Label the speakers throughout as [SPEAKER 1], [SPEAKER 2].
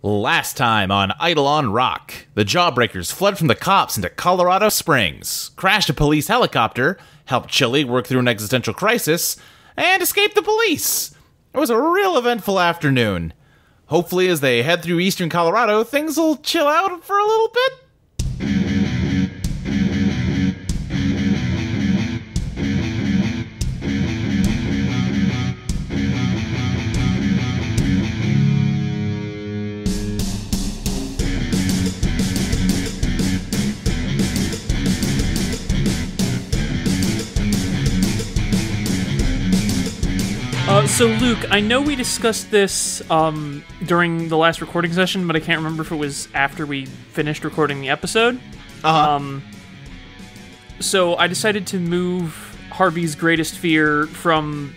[SPEAKER 1] Last time on Eidolon Rock, the Jawbreakers fled from the cops into Colorado Springs, crashed a police helicopter, helped Chili work through an existential crisis, and escaped the police. It was a real eventful afternoon. Hopefully, as they head through eastern Colorado, things will chill out for a little bit.
[SPEAKER 2] So Luke, I know we discussed this during the last recording session, but I can't remember if it was after we finished recording the episode. So I decided to move Harvey's greatest fear from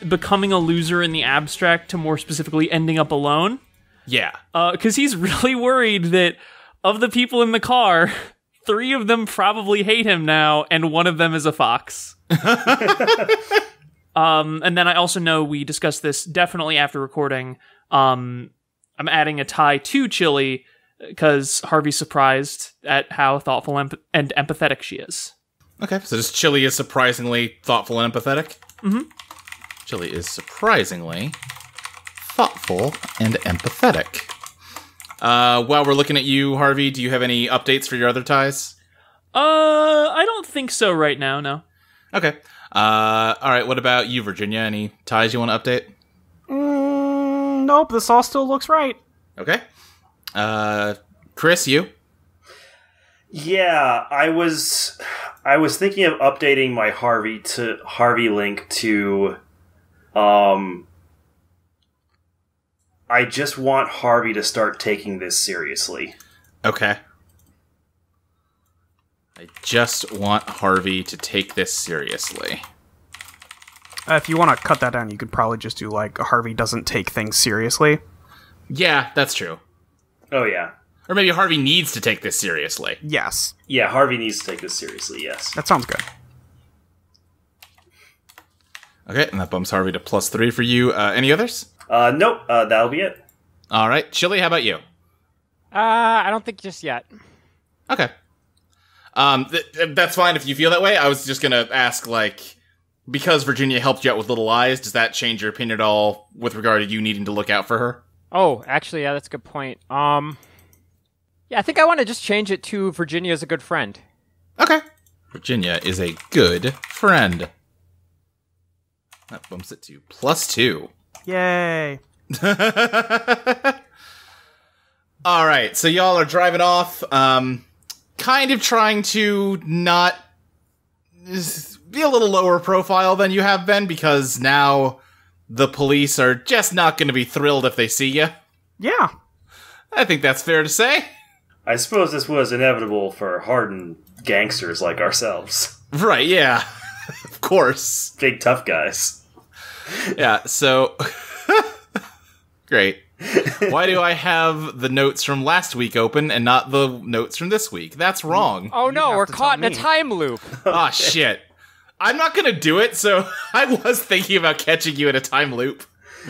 [SPEAKER 2] becoming a loser in the abstract to more specifically ending up alone.
[SPEAKER 1] Yeah.
[SPEAKER 2] Because he's really worried that of the people in the car, 3 of them probably hate him now, and 1 of them is a fox. And then I also know we discussed this definitely after recording. I'm adding a tie to Chili because Harvey's surprised at how thoughtful and empathetic she is.
[SPEAKER 1] Okay, so just Chili is surprisingly thoughtful and empathetic?
[SPEAKER 2] Mm-hmm.
[SPEAKER 1] Chili is surprisingly thoughtful and empathetic. While we're looking at you, Harvey, do you have any updates for your other ties?
[SPEAKER 2] I don't think so right now, no.
[SPEAKER 1] Okay. Alright, what about you, Virginia? Any ties you want to update?
[SPEAKER 3] Nope, this all still looks right.
[SPEAKER 1] Okay. Chris, you?
[SPEAKER 4] Yeah, I was thinking of updating my Harvey link to, I just want Harvey to start taking this seriously.
[SPEAKER 1] Okay. I just want Harvey to take this seriously.
[SPEAKER 3] If you want to cut that down, you could probably just do, like, Harvey doesn't take things seriously.
[SPEAKER 1] Yeah, that's true.
[SPEAKER 4] Oh, yeah.
[SPEAKER 1] Or maybe Harvey needs to take this seriously.
[SPEAKER 3] Yes.
[SPEAKER 4] Yeah, Harvey needs to take this seriously, yes.
[SPEAKER 3] That sounds good.
[SPEAKER 1] Okay, and that bumps Harvey to +3 for you. Any others?
[SPEAKER 4] Nope, that'll be it.
[SPEAKER 1] Alright, Chili, how about you?
[SPEAKER 5] I don't think just yet.
[SPEAKER 1] Okay. That's fine if you feel that way. I was just gonna ask, like, because Virginia helped you out with Little Eyes, does that change your opinion at all with regard to you needing to look out for her?
[SPEAKER 5] Oh, actually, yeah, that's a good point. Yeah, I think I want to just change it to Virginia is a good friend.
[SPEAKER 1] Okay. Virginia is a good friend. That bumps it to +2.
[SPEAKER 3] Yay.
[SPEAKER 1] Alright, so y'all are driving off, kind of trying to not be a little lower profile than you have been, because now the police are just not going to be thrilled if they see you.
[SPEAKER 3] Yeah.
[SPEAKER 1] I think that's fair to say.
[SPEAKER 4] I suppose this was inevitable for hardened gangsters like ourselves.
[SPEAKER 1] Right, yeah. Of course.
[SPEAKER 4] Big tough guys.
[SPEAKER 1] Yeah, so... Great. Why do I have the notes from last week open and not the notes from this week? That's wrong.
[SPEAKER 5] Oh no,
[SPEAKER 3] have
[SPEAKER 5] we're
[SPEAKER 3] to
[SPEAKER 5] caught in
[SPEAKER 3] tell
[SPEAKER 5] a
[SPEAKER 3] me.
[SPEAKER 5] time loop.
[SPEAKER 1] Ah, shit. I'm not gonna do it, so I was thinking about catching you in a time loop.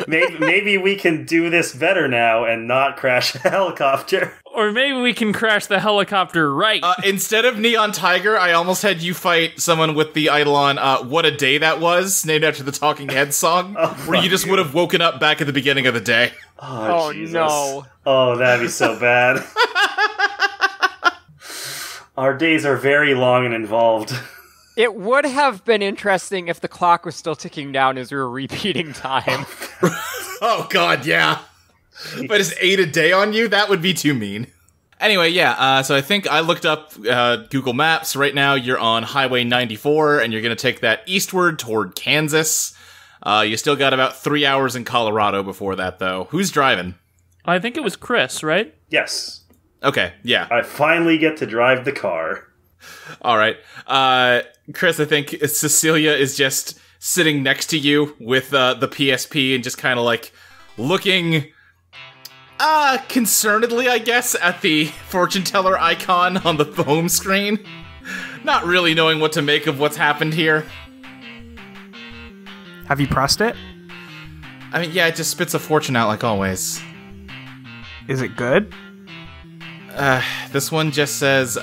[SPEAKER 4] Maybe we can do this better now and not crash a helicopter.
[SPEAKER 2] Or maybe we can crash the helicopter right.
[SPEAKER 1] Instead of Neon Tiger, I almost had you fight someone with the Eidolon, What a Day That Was, named after the Talking Heads song, where you just would have woken up back at the beginning of the day.
[SPEAKER 4] Oh, Jesus.
[SPEAKER 5] No.
[SPEAKER 4] Oh, that'd be so bad. Our days are very long and involved.
[SPEAKER 5] It would have been interesting if the clock was still ticking down as we were repeating time.
[SPEAKER 1] Oh, God, yeah. If I just ate a day on you, that would be too mean. Anyway, yeah, so I think I looked up Google Maps. Right now, you're on Highway 94, and you're going to take that eastward toward Kansas. You still got about 3 hours in Colorado before that, though. Who's driving?
[SPEAKER 2] I think it was Chris, right?
[SPEAKER 4] Yes.
[SPEAKER 1] Okay, yeah.
[SPEAKER 4] I finally get to drive the car.
[SPEAKER 1] All right. Chris, I think Cecilia is just sitting next to you with the PSP and just kind of, like, looking... concernedly, I guess, at the fortune teller icon on the home screen. Not really knowing what to make of what's happened here.
[SPEAKER 3] Have you pressed it?
[SPEAKER 1] I mean, yeah, it just spits a fortune out like always.
[SPEAKER 3] Is it good?
[SPEAKER 1] This one just says,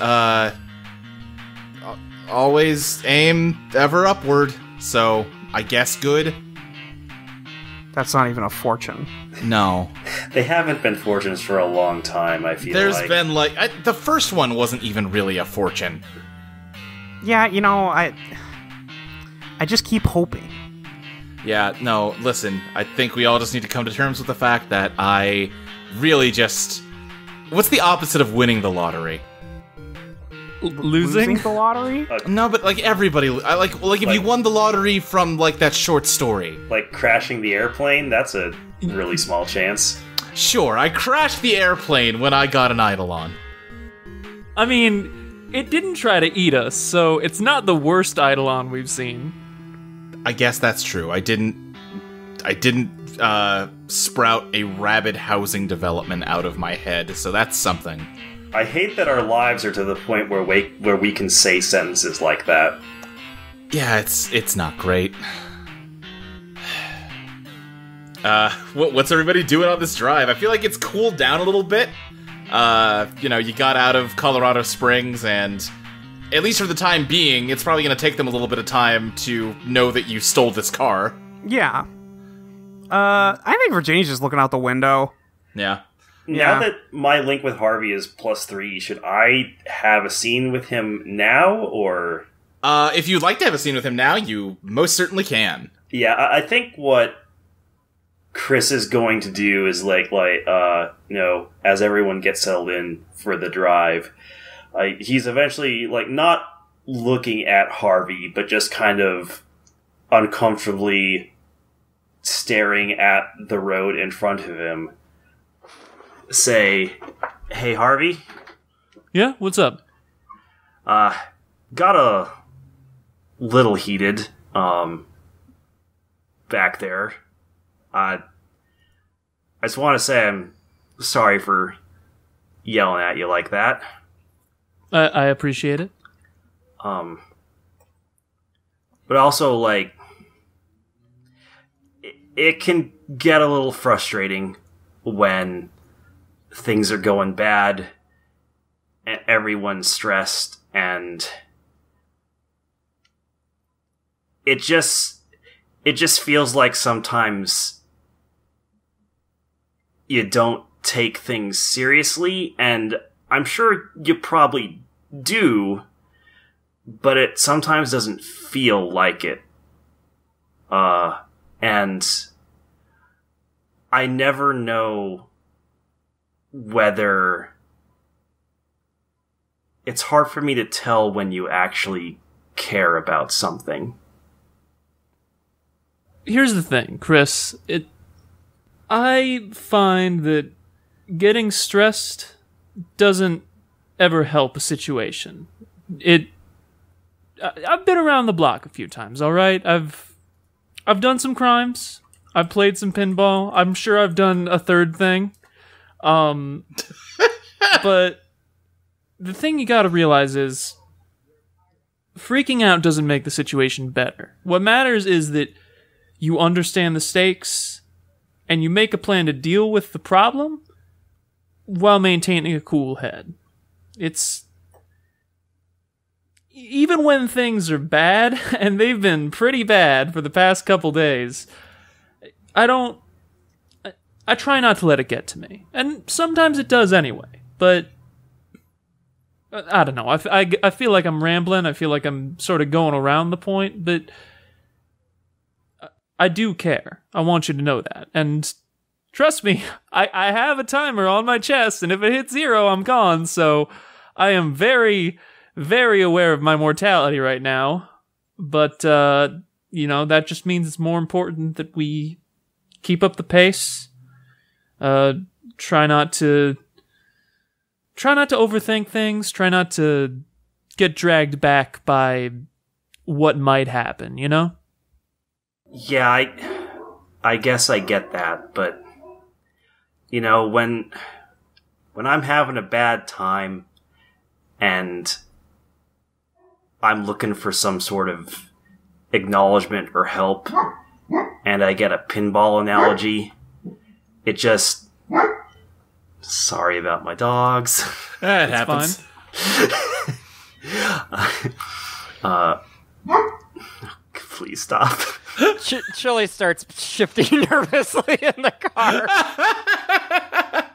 [SPEAKER 1] always aim ever upward, so I guess good?
[SPEAKER 3] That's not even a fortune.
[SPEAKER 1] No.
[SPEAKER 4] They haven't been fortunes for a long time, I feel
[SPEAKER 1] There's
[SPEAKER 4] like.
[SPEAKER 1] been, the first one wasn't even really a fortune.
[SPEAKER 3] Yeah, you know, I just keep hoping.
[SPEAKER 1] Yeah, no, listen, I think we all just need to come to terms with the fact that I really just... What's the opposite of winning the lottery?
[SPEAKER 2] Losing?
[SPEAKER 3] the lottery?
[SPEAKER 1] No, but, everybody... if you won the lottery from, that short story.
[SPEAKER 4] Like crashing the airplane, that's a really small chance.
[SPEAKER 1] Sure, I crashed the airplane when I got an Eidolon.
[SPEAKER 2] I mean, it didn't try to eat us, so it's not the worst Eidolon we've seen.
[SPEAKER 1] I guess that's true. I didn't sprout a rabid housing development out of my head, so that's something.
[SPEAKER 4] I hate that our lives are to the point where we can say sentences like that.
[SPEAKER 1] Yeah, it's not great. What's everybody doing on this drive? I feel like it's cooled down a little bit. You got out of Colorado Springs, and at least for the time being, it's probably going to take them a little bit of time to know that you stole this car.
[SPEAKER 3] Yeah. I think Virginia's just looking out the window.
[SPEAKER 1] Yeah.
[SPEAKER 4] Now that my link with Harvey is +3, should I have a scene with him now, or...?
[SPEAKER 1] If you'd like to have a scene with him now, you most certainly can.
[SPEAKER 4] Yeah, I think what Chris is going to do is, as everyone gets settled in for the drive, he's eventually, not looking at Harvey, but just kind of uncomfortably staring at the road in front of him. Say, "Hey, Harvey?
[SPEAKER 2] Yeah, what's up?"
[SPEAKER 4] Got a little heated, back there. I just want to say I'm sorry for yelling at you like that.
[SPEAKER 2] I appreciate it.
[SPEAKER 4] But also, it can get a little frustrating when things are going bad and everyone's stressed, and it just feels like sometimes you don't take things seriously, and I'm sure you probably do, but it sometimes doesn't feel like it. And I never know whether... It's hard for me to tell when you actually care about something.
[SPEAKER 2] Here's the thing, Chris. I find that getting stressed doesn't ever help a situation. I've been around the block a few times, all right? I've done some crimes. I've played some pinball. I'm sure I've done a third thing. But the thing you gotta realize is freaking out doesn't make the situation better. What matters is that you understand the stakes and you make a plan to deal with the problem while maintaining a cool head. It's... Even when things are bad, and they've been pretty bad for the past couple days, I try not to let it get to me. And sometimes it does anyway, but I don't know. I feel like I'm rambling. I feel like I'm sort of going around the point, but I do care. I want you to know that. And trust me, I have a timer on my chest, and if it hits 0, I'm gone. So I am very, very aware of my mortality right now. But, that just means it's more important that we keep up the pace. Try not to overthink things. Try not to get dragged back by what might happen, you know?
[SPEAKER 4] Yeah, I guess I get that, but when I'm having a bad time and I'm looking for some sort of acknowledgement or help, and I get a pinball analogy, it just Sorry about my dogs.
[SPEAKER 1] It happens.
[SPEAKER 2] Fine.
[SPEAKER 4] Please stop.
[SPEAKER 5] Chili starts shifting nervously in the car.
[SPEAKER 1] I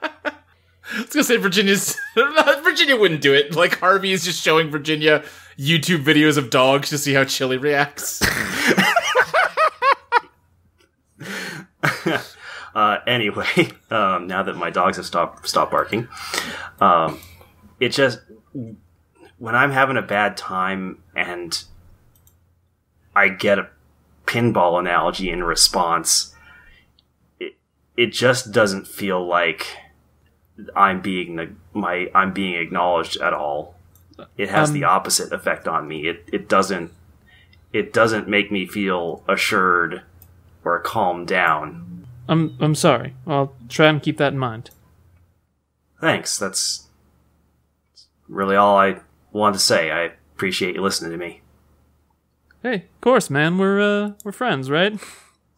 [SPEAKER 1] was gonna say Virginia wouldn't do it. Like, Harvey is just showing Virginia YouTube videos of dogs to see how Chili reacts.
[SPEAKER 4] Anyway, now that my dogs have stopped barking, it just, when I'm having a bad time and I get a pinball analogy in response, it just doesn't feel like I'm being acknowledged at all. It has the opposite effect on me. It doesn't make me feel assured or calmed down.
[SPEAKER 2] I'm sorry. I'll try and keep that in mind.
[SPEAKER 4] Thanks. That's really all I wanted to say. I appreciate you listening to me.
[SPEAKER 2] Hey, of course, man. We're friends, right?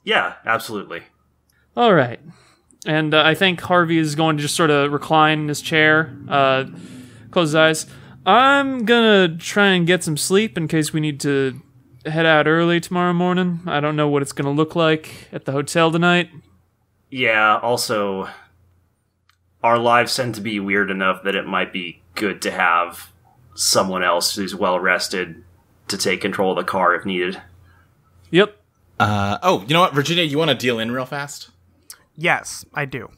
[SPEAKER 4] Yeah, absolutely.
[SPEAKER 2] All right. And I think Harvey is going to just sort of recline in his chair, close his eyes. I'm gonna try and get some sleep in case we need to head out early tomorrow morning. I don't know what it's gonna look like at the hotel tonight.
[SPEAKER 4] Yeah, also, our lives tend to be weird enough that it might be good to have someone else who's well rested to take control of the car if needed.
[SPEAKER 2] Yep.
[SPEAKER 1] Oh, you know what, Virginia, you want to deal in real fast?
[SPEAKER 3] Yes, I do.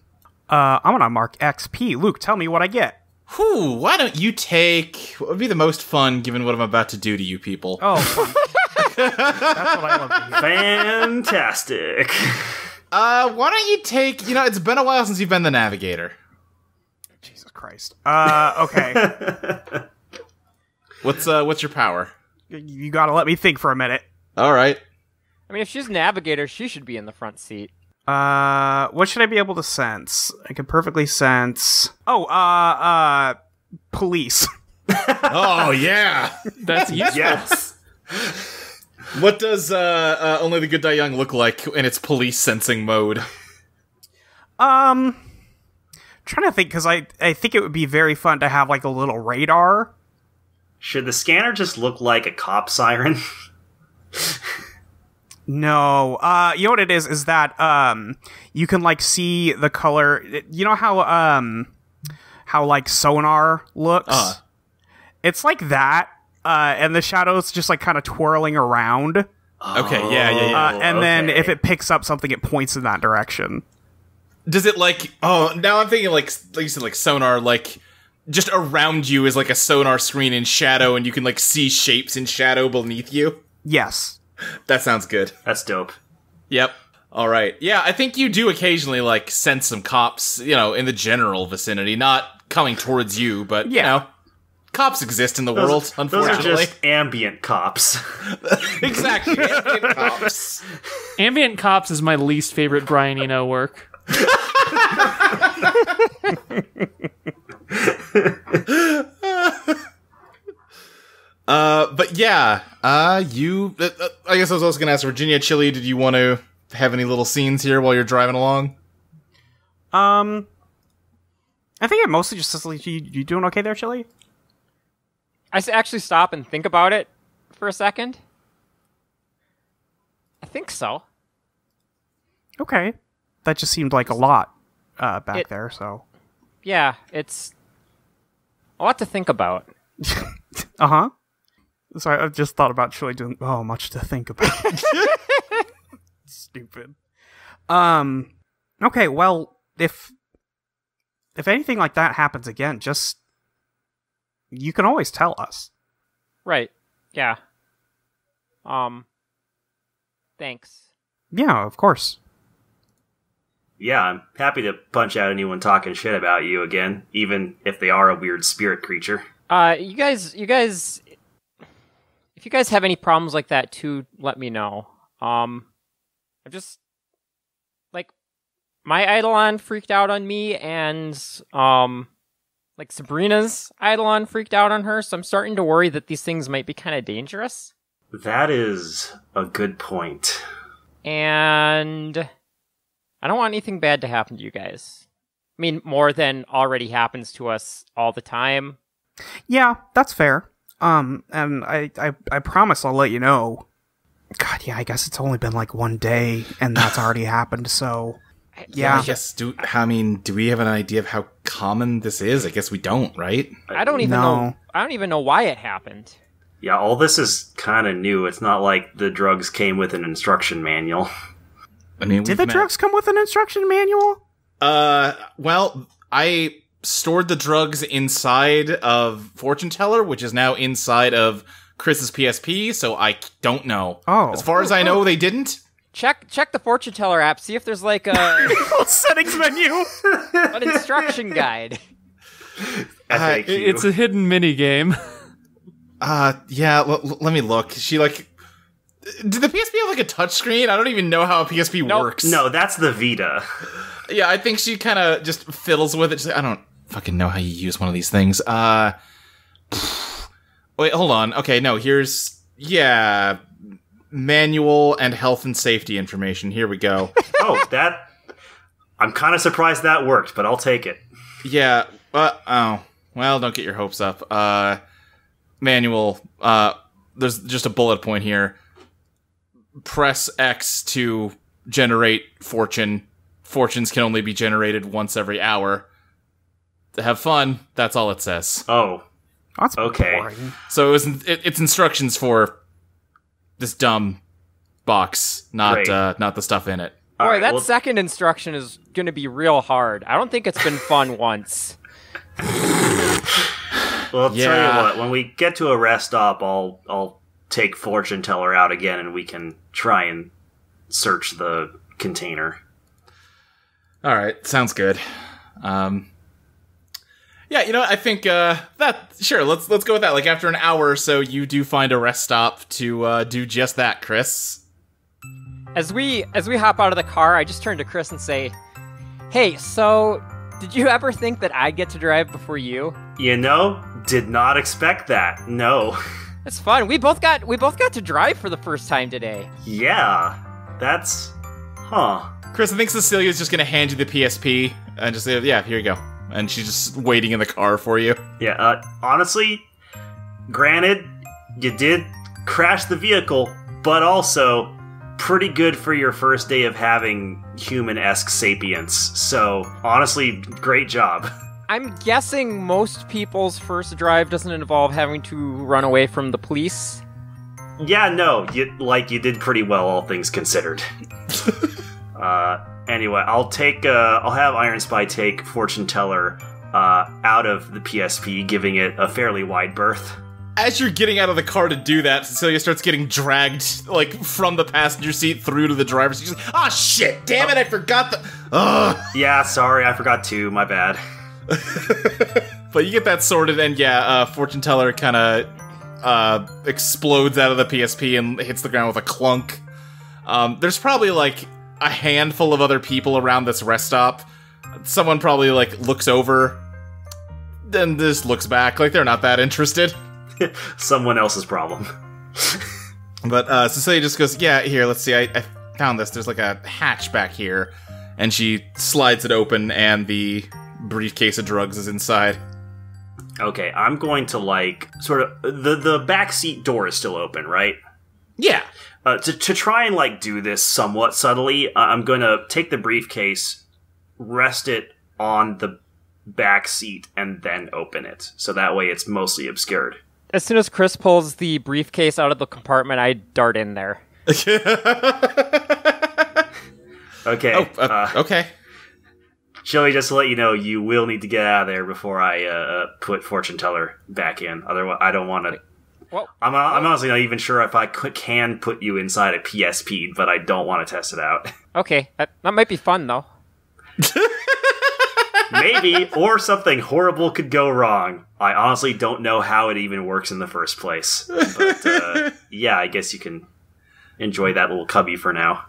[SPEAKER 3] I'm gonna mark XP. Luke, tell me what I get.
[SPEAKER 1] Whew, why don't you take what would be the most fun given what I'm about to do to you people?
[SPEAKER 3] Oh, fun. That's what I love to hear.
[SPEAKER 4] Fantastic.
[SPEAKER 1] Why don't you take, it's been a while since you've been the navigator.
[SPEAKER 3] Jesus Christ. Okay.
[SPEAKER 1] What's your power?
[SPEAKER 3] You gotta let me think for a minute.
[SPEAKER 1] All right.
[SPEAKER 5] I mean, if she's navigator, she should be in the front seat.
[SPEAKER 3] What should I be able to sense? I can perfectly sense... Oh, police.
[SPEAKER 1] Oh, yeah.
[SPEAKER 2] That's useful.
[SPEAKER 4] Yes.
[SPEAKER 1] What does Only the Good Die Young look like in its police sensing mode?
[SPEAKER 3] Trying to think, because I think it would be very fun to have, like, a little radar.
[SPEAKER 4] Should the scanner just look like a cop siren?
[SPEAKER 3] No. You know what it is? Is that, you can, like, see the color... You know how like, sonar looks? It's like that, and the shadows just, like, kind of twirling around.
[SPEAKER 1] Okay, yeah.
[SPEAKER 3] And then if it picks up something, it points in that direction.
[SPEAKER 1] Does it, like... Oh, now I'm thinking, like you said, like, sonar, like... Just around you is, like, a sonar screen in shadow, and you can, like, see shapes in shadow beneath you?
[SPEAKER 3] Yes.
[SPEAKER 1] That sounds good.
[SPEAKER 4] That's dope.
[SPEAKER 1] Yep. All right. Yeah, I think you do occasionally, like, sense some cops, in the general vicinity. Not coming towards you, but, cops exist in the world, unfortunately.
[SPEAKER 4] Those are just ambient cops.
[SPEAKER 1] Exactly. Ambient cops.
[SPEAKER 2] Ambient Cops is my least favorite Brian Eno work.
[SPEAKER 1] But yeah, I guess I was also gonna ask Virginia, Chili, did you want to have any little scenes here while you're driving along?
[SPEAKER 3] I think it mostly just says, like, you doing okay there, Chili?
[SPEAKER 5] I actually stop and think about it for a second. I think so.
[SPEAKER 3] Okay. That just seemed like a lot back there, so...
[SPEAKER 5] Yeah, it's a lot to think about.
[SPEAKER 3] Uh-huh. Sorry, I just thought about Chili doing... Oh, much to think about. Stupid. Okay, well, if anything like that happens again, just... You can always tell us.
[SPEAKER 5] Right. Yeah. Thanks.
[SPEAKER 3] Yeah, of course.
[SPEAKER 4] Yeah, I'm happy to punch out anyone talking shit about you again, even if they are a weird spirit creature.
[SPEAKER 5] You guys, if you guys have any problems like that too, let me know. I'm just, like, my Eidolon freaked out on me, and, like, Sabrina's Eidolon freaked out on her, so I'm starting to worry that these things might be kind of dangerous.
[SPEAKER 4] That is a good point.
[SPEAKER 5] And I don't want anything bad to happen to you guys. mean, more than already happens to us all the time.
[SPEAKER 3] Yeah, that's fair. And I promise I'll let you know. God, yeah, I guess it's only been like 1 day, and that's already happened, so... Yeah.
[SPEAKER 1] I guess, do we have an idea of how common this is? I guess we don't, right?
[SPEAKER 5] I don't even know. I don't even know why it happened.
[SPEAKER 4] Yeah, all this is kind of new. It's not like the drugs came with an instruction manual.
[SPEAKER 1] I mean,
[SPEAKER 3] did the drugs come with an instruction manual?
[SPEAKER 1] Well, I stored the drugs inside of Fortune Teller, which is now inside of Chris's PSP, so I don't know.
[SPEAKER 3] Oh.
[SPEAKER 1] As far as I know, they didn't.
[SPEAKER 5] Check the Fortune Teller app, see if there's like a
[SPEAKER 3] settings menu.
[SPEAKER 5] an instruction guide.
[SPEAKER 4] FAQ.
[SPEAKER 2] It's a hidden mini game.
[SPEAKER 1] Yeah, let me look. Did the PSP have like a touchscreen? I don't even know how a PSP works.
[SPEAKER 4] No, that's the Vita.
[SPEAKER 1] Yeah, I think she kind of just fiddles with it. She's like, I don't fucking know how you use one of these things. Wait, hold on. Okay, no, manual and health and safety information. Here we go.
[SPEAKER 4] I'm kind of surprised that worked, but I'll take it.
[SPEAKER 1] Yeah, well, don't get your hopes up. Manual, there's just a bullet point here. Press X to generate fortune. Fortunes can only be generated once every hour. To have fun, that's all it says.
[SPEAKER 4] Oh.
[SPEAKER 3] That's
[SPEAKER 4] okay.
[SPEAKER 3] boring.
[SPEAKER 1] So it's instructions for this dumb box, not the stuff in it.
[SPEAKER 5] Boy, that second instruction is going to be real hard. I don't think it's been fun once.
[SPEAKER 4] Well, I'll tell you what. When we get to a rest stop, I'll take Fortune Teller out again, and we can try and search the container.
[SPEAKER 1] All right, sounds good. Yeah, I think sure. Let's go with that. Like after an hour or so, you do find a rest stop to do just that, Chris.
[SPEAKER 5] As we hop out of the car, I just turn to Chris and say, "Hey, so did you ever think that I'd get to drive before you?"
[SPEAKER 4] Did not expect that. No.
[SPEAKER 5] It's fun. We both got to drive for the first time today.
[SPEAKER 4] Yeah, that's
[SPEAKER 1] Chris, I think Cecilia's just gonna hand you the PSP and just say, "Yeah, here you go." And she's just waiting in the car for you.
[SPEAKER 4] Yeah, honestly, granted, you did crash the vehicle, but also pretty good for your first day of having human-esque sapience. So, honestly, great job.
[SPEAKER 5] I'm guessing most people's first drive doesn't involve having to run away from the police.
[SPEAKER 4] Yeah, no, you did pretty well, all things considered. Anyway, I'll have Iron Spy take Fortune Teller out of the PSP, giving it a fairly wide berth.
[SPEAKER 1] As you're getting out of the car to do that, Cecilia starts getting dragged, like, from the passenger seat through to the driver's seat. She's like, shit, damn it, I forgot the... Ugh.
[SPEAKER 4] Yeah, sorry, I forgot too, my bad.
[SPEAKER 1] But you get that sorted, and Fortune Teller kind of explodes out of the PSP and hits the ground with a clunk. There's probably, like, a handful of other people around this rest stop. Someone probably, like, looks over, then just looks back, like they're not that interested.
[SPEAKER 4] Someone else's problem.
[SPEAKER 1] But Cecilia just goes, yeah, here, let's see, I found this. There's, like, a hatch back here. And she slides it open, and the briefcase of drugs is inside.
[SPEAKER 4] Okay, I'm going to, like, sort of... The backseat door is still open, right?
[SPEAKER 1] Yeah.
[SPEAKER 4] To try and, like, do this somewhat subtly, I'm going to take the briefcase, rest it on the back seat, and then open it. So that way it's mostly obscured.
[SPEAKER 5] As soon as Chris pulls the briefcase out of the compartment, I dart in there.
[SPEAKER 4] Okay.
[SPEAKER 1] Okay.
[SPEAKER 4] Chili, just to let you know, you will need to get out of there before I put Fortune Teller back in. Otherwise, I don't want to...
[SPEAKER 5] Well,
[SPEAKER 4] I'm honestly not even sure if I can put you inside a PSP, but I don't want to test it out.
[SPEAKER 5] Okay, that might be fun, though.
[SPEAKER 4] Maybe, or something horrible could go wrong. I honestly don't know how it even works in the first place. But, yeah, I guess you can enjoy that little cubby for now.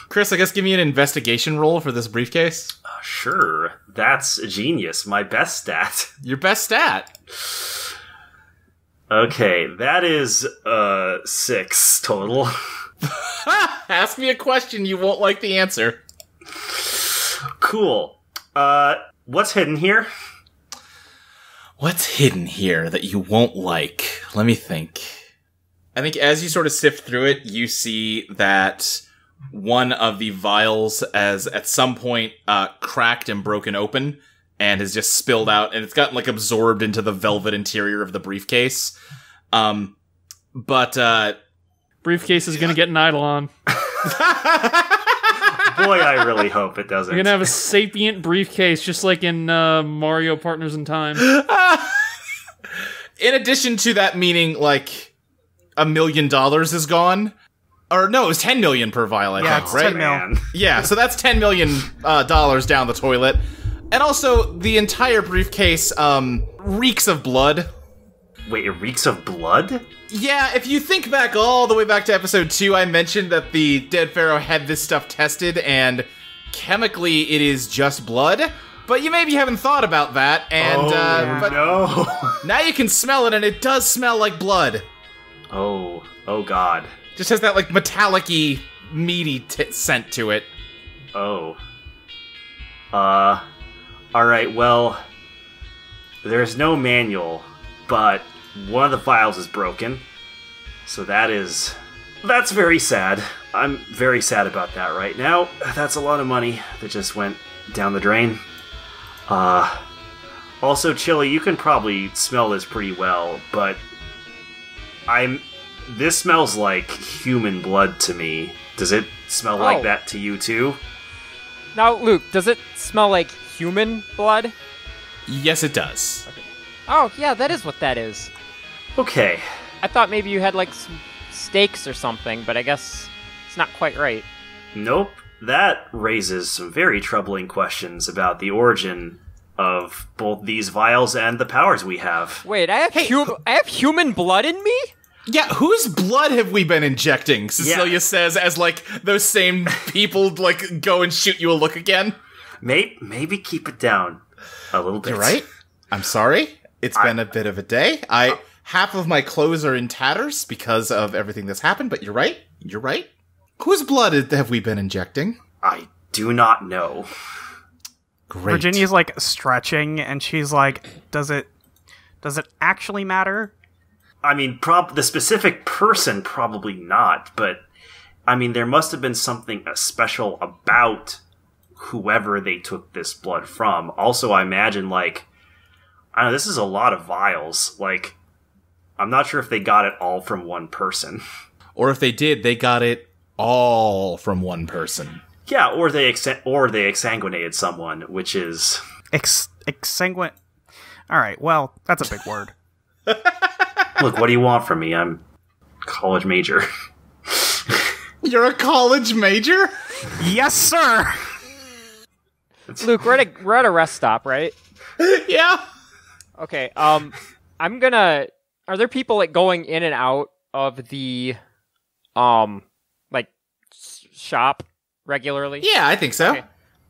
[SPEAKER 1] Chris, I guess give me an investigation roll for this briefcase.
[SPEAKER 4] Sure. That's genius. My best stat.
[SPEAKER 1] Your best stat.
[SPEAKER 4] Okay, that is 6 total. Ask
[SPEAKER 1] me a question you won't like the answer.
[SPEAKER 4] Cool. what's hidden here?
[SPEAKER 1] What's hidden here that you won't like? Let me think. I think as you sort of sift through it, you see that one of the vials has at some point cracked and broken open and has just spilled out, and it's gotten like absorbed into the velvet interior of the briefcase. But
[SPEAKER 2] Briefcase is gonna get an Eidolon.
[SPEAKER 4] Boy, I really hope it doesn't.
[SPEAKER 2] We're gonna have a sapient briefcase, just like in Mario Partners in Time.
[SPEAKER 1] In addition to that, meaning like $1 million is gone. Or no, it was 10 million per vial, I think,
[SPEAKER 3] it's
[SPEAKER 1] right?
[SPEAKER 3] 10 mil.
[SPEAKER 1] Yeah, so that's $10 million dollars down the toilet. And also, the entire briefcase reeks of blood.
[SPEAKER 4] Wait, it reeks of blood?
[SPEAKER 1] Yeah, if you think back all the way back to episode 2, I mentioned that the dead pharaoh had this stuff tested, and chemically it is just blood. But you maybe haven't thought about that, and but
[SPEAKER 4] no.
[SPEAKER 1] now you can smell it, and it does smell like blood.
[SPEAKER 4] Oh God.
[SPEAKER 1] Just has that like metallic-y, meaty scent to it.
[SPEAKER 4] Oh. Alright, well, there's no manual, but one of the files is broken. So that's very sad. I'm very sad about that right now. That's a lot of money that just went down the drain. Also, Chili, you can probably smell this pretty well, but this smells like human blood to me. Does it smell like that to you too?
[SPEAKER 5] Now, Luke, does it smell like human blood?
[SPEAKER 1] Yes, it does.
[SPEAKER 5] Okay. Oh, yeah, that is what that is.
[SPEAKER 4] Okay.
[SPEAKER 5] I thought maybe you had, like, some steaks or something, but I guess it's not quite right.
[SPEAKER 4] Nope. That raises some very troubling questions about the origin of both these vials and the powers we have.
[SPEAKER 5] Wait, I have human blood in me?
[SPEAKER 1] Yeah, whose blood have we been injecting? Cecilia says as, like, those same people, like, go and shoot you a look again.
[SPEAKER 4] Maybe keep it down a little bit.
[SPEAKER 1] You're right. I'm sorry. It's been a bit of a day. Half of my clothes are in tatters because of everything that's happened, but you're right. You're right. Whose blood have we been injecting?
[SPEAKER 4] I do not know.
[SPEAKER 1] Great.
[SPEAKER 3] Virginia's like stretching, and she's like, "Does it actually matter?"
[SPEAKER 4] I mean, the specific person probably not, but I mean, there must have been something special about whoever they took this blood from. Also, I imagine, like, I don't know, this is a lot of vials. Like, I'm not sure if they got it all from one person.
[SPEAKER 1] Or if they did, they got it all from one person.
[SPEAKER 4] Yeah, or they exsanguinated someone, which is...
[SPEAKER 3] Exsanguine... Alright, well, that's a big word.
[SPEAKER 4] Look, what do you want from me? I'm a college major.
[SPEAKER 1] You're a college major?
[SPEAKER 3] Yes, sir!
[SPEAKER 5] Luke, we're at a rest stop, right?
[SPEAKER 1] Yeah.
[SPEAKER 5] Okay, I'm gonna... Are there people, like, going in and out of the, like, shop regularly?
[SPEAKER 1] Yeah, I think so.
[SPEAKER 5] Okay.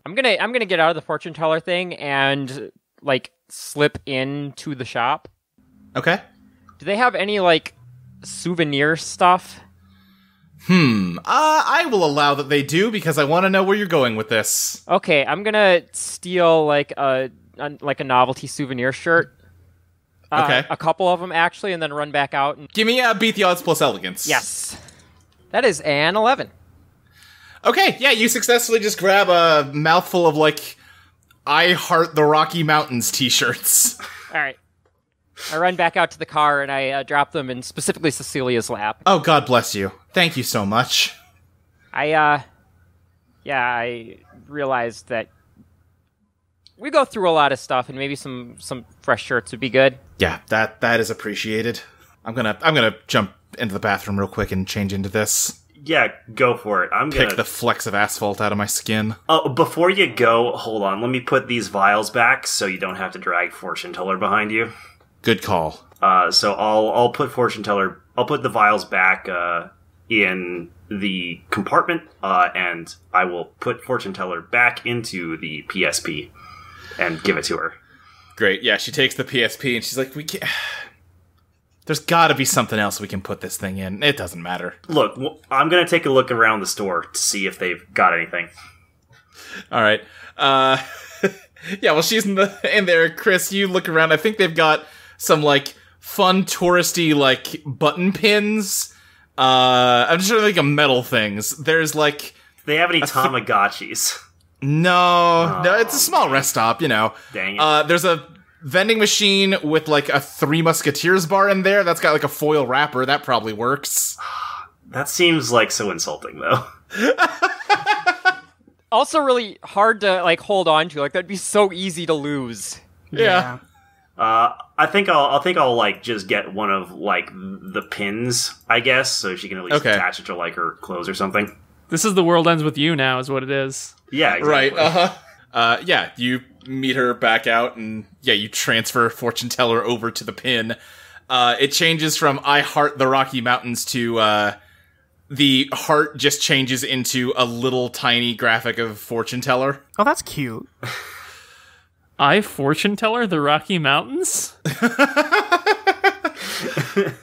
[SPEAKER 5] I'm gonna get out of the fortune teller thing and, like, slip into the shop.
[SPEAKER 1] Okay.
[SPEAKER 5] Do they have any, like, souvenir stuff?
[SPEAKER 1] I will allow that they do because I want to know where you're going with this.
[SPEAKER 5] Okay, I'm gonna steal, like, a novelty souvenir shirt.
[SPEAKER 1] Okay.
[SPEAKER 5] A couple of them, actually, and then run back out. And...
[SPEAKER 1] Give me beat the odds plus elegance.
[SPEAKER 5] Yes. That is an 11.
[SPEAKER 1] Okay, yeah, you successfully just grab a mouthful of, like, I Heart the Rocky Mountains t-shirts.
[SPEAKER 5] All right. I run back out to the car, and I drop them in specifically Cecilia's lap.
[SPEAKER 1] Oh, God bless you. Thank you so much.
[SPEAKER 5] I realized that we go through a lot of stuff, and maybe some fresh shirts would be good.
[SPEAKER 1] Yeah, that is appreciated. I'm gonna jump into the bathroom real quick and change into this.
[SPEAKER 4] Yeah, go for it. I'm gonna
[SPEAKER 1] Pick the flecks of asphalt out of my skin.
[SPEAKER 4] Oh, before you go, hold on. Let me put these vials back so you don't have to drag Fortune Teller behind you.
[SPEAKER 1] Good call.
[SPEAKER 4] So I'll put Fortune Teller. I'll put the vials back in the compartment, and I will put Fortune Teller back into the PSP and give it to her.
[SPEAKER 1] Great. Yeah, she takes the PSP and she's like, "We can't." There's got to be something else we can put this thing in. It doesn't matter.
[SPEAKER 4] Look, I'm going to take a look around the store to see if they've got anything.
[SPEAKER 1] All right. Yeah, well, she's in there. Chris, you look around. I think they've got some, like, fun touristy, like, button pins. I'm just trying to think of metal things. There's, like...
[SPEAKER 4] Do they have any Tamagotchis?
[SPEAKER 1] No, it's a small rest stop, you know.
[SPEAKER 4] Dang it.
[SPEAKER 1] There's a vending machine with, like, a Three Musketeers bar in there. That's got, like, a foil wrapper. That probably works.
[SPEAKER 4] That seems, like, so insulting, though.
[SPEAKER 5] Also really hard to, like, hold on to. Like, that'd be so easy to lose.
[SPEAKER 1] Yeah.
[SPEAKER 4] I think I'll like just get one of like the pins, I guess, so she can at least attach it to like her clothes or something.
[SPEAKER 2] This is The World Ends With You now, is what it is.
[SPEAKER 4] Yeah, exactly.
[SPEAKER 1] Right. Yeah, you meet her back out, and yeah, you transfer Fortune Teller over to the pin. It changes from "I heart the Rocky Mountains" to the heart just changes into a little tiny graphic of Fortune Teller.
[SPEAKER 3] Oh, that's cute.
[SPEAKER 2] I Fortune Teller the Rocky Mountains?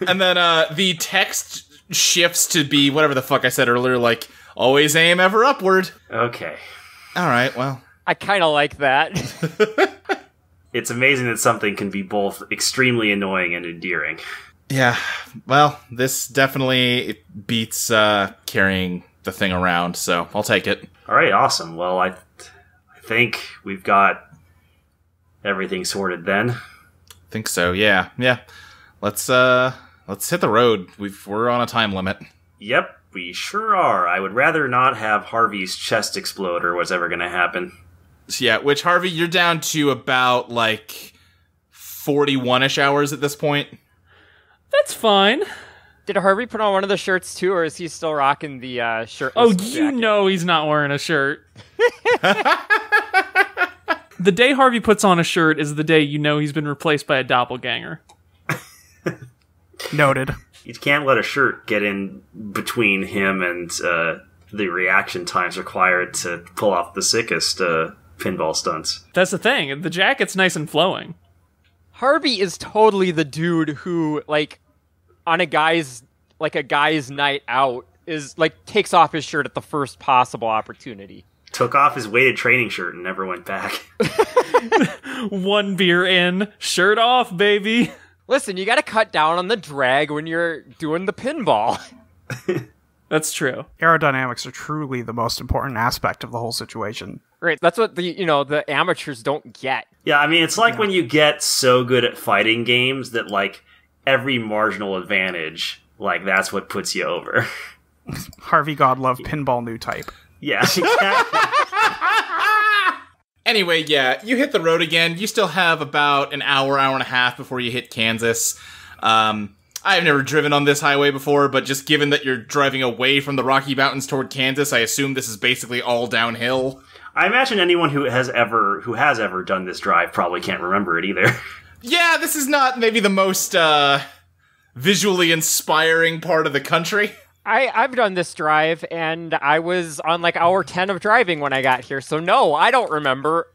[SPEAKER 1] And then the text shifts to be whatever the fuck I said earlier, like, always aim ever upward.
[SPEAKER 4] Okay.
[SPEAKER 1] Alright, well.
[SPEAKER 5] I kind of like that.
[SPEAKER 4] It's amazing that something can be both extremely annoying and endearing.
[SPEAKER 1] Yeah, well, this definitely beats carrying the thing around, so I'll take it.
[SPEAKER 4] Alright, awesome. Well, I think we've got everything sorted then.
[SPEAKER 1] Think so, yeah. Let's hit the road. We're on a time limit.
[SPEAKER 4] Yep, we sure are. I would rather not have Harvey's chest explode or what's ever going to happen.
[SPEAKER 1] Yeah, which, Harvey, you're down to about, like, 41-ish hours at this point.
[SPEAKER 2] That's fine.
[SPEAKER 5] Did Harvey put on one of the shirts too, or is he still rocking the shirtless
[SPEAKER 2] Oh,
[SPEAKER 5] jacket?
[SPEAKER 2] you know he's not wearing a shirt. The day Harvey puts on a shirt is the day you know he's been replaced by a doppelganger.
[SPEAKER 3] Noted.
[SPEAKER 4] You can't let a shirt get in between him and the reaction times required to pull off the sickest pinball stunts.
[SPEAKER 2] That's the thing. The jacket's nice and flowing.
[SPEAKER 5] Harvey is totally the dude who, like, on a guy's night out, is like takes off his shirt at the first possible opportunity.
[SPEAKER 4] Took off his weighted training shirt and never went back.
[SPEAKER 2] One beer in, shirt off, baby.
[SPEAKER 5] Listen, you gotta cut down on the drag when you're doing the pinball.
[SPEAKER 2] That's true.
[SPEAKER 3] Aerodynamics are truly the most important aspect of the whole situation.
[SPEAKER 5] Right, that's what the amateurs don't get.
[SPEAKER 4] Yeah, I mean, it's like when you get so good at fighting games that, like, every marginal advantage, like, that's what puts you over.
[SPEAKER 3] Harvey Godlove, pinball new type.
[SPEAKER 4] Yeah, exactly.
[SPEAKER 1] Anyway, yeah, you hit the road again. You still have about an hour and a half before you hit Kansas. I've never driven on this highway before, but just given that you're driving away from the Rocky Mountains toward Kansas, I assume this is basically all downhill.
[SPEAKER 4] I imagine anyone who has ever done this drive probably can't remember it either.
[SPEAKER 1] Yeah, this is not maybe the most visually inspiring part of the country.
[SPEAKER 5] I've done this drive, and I was on, like, hour 10 of driving when I got here, so no, I don't remember.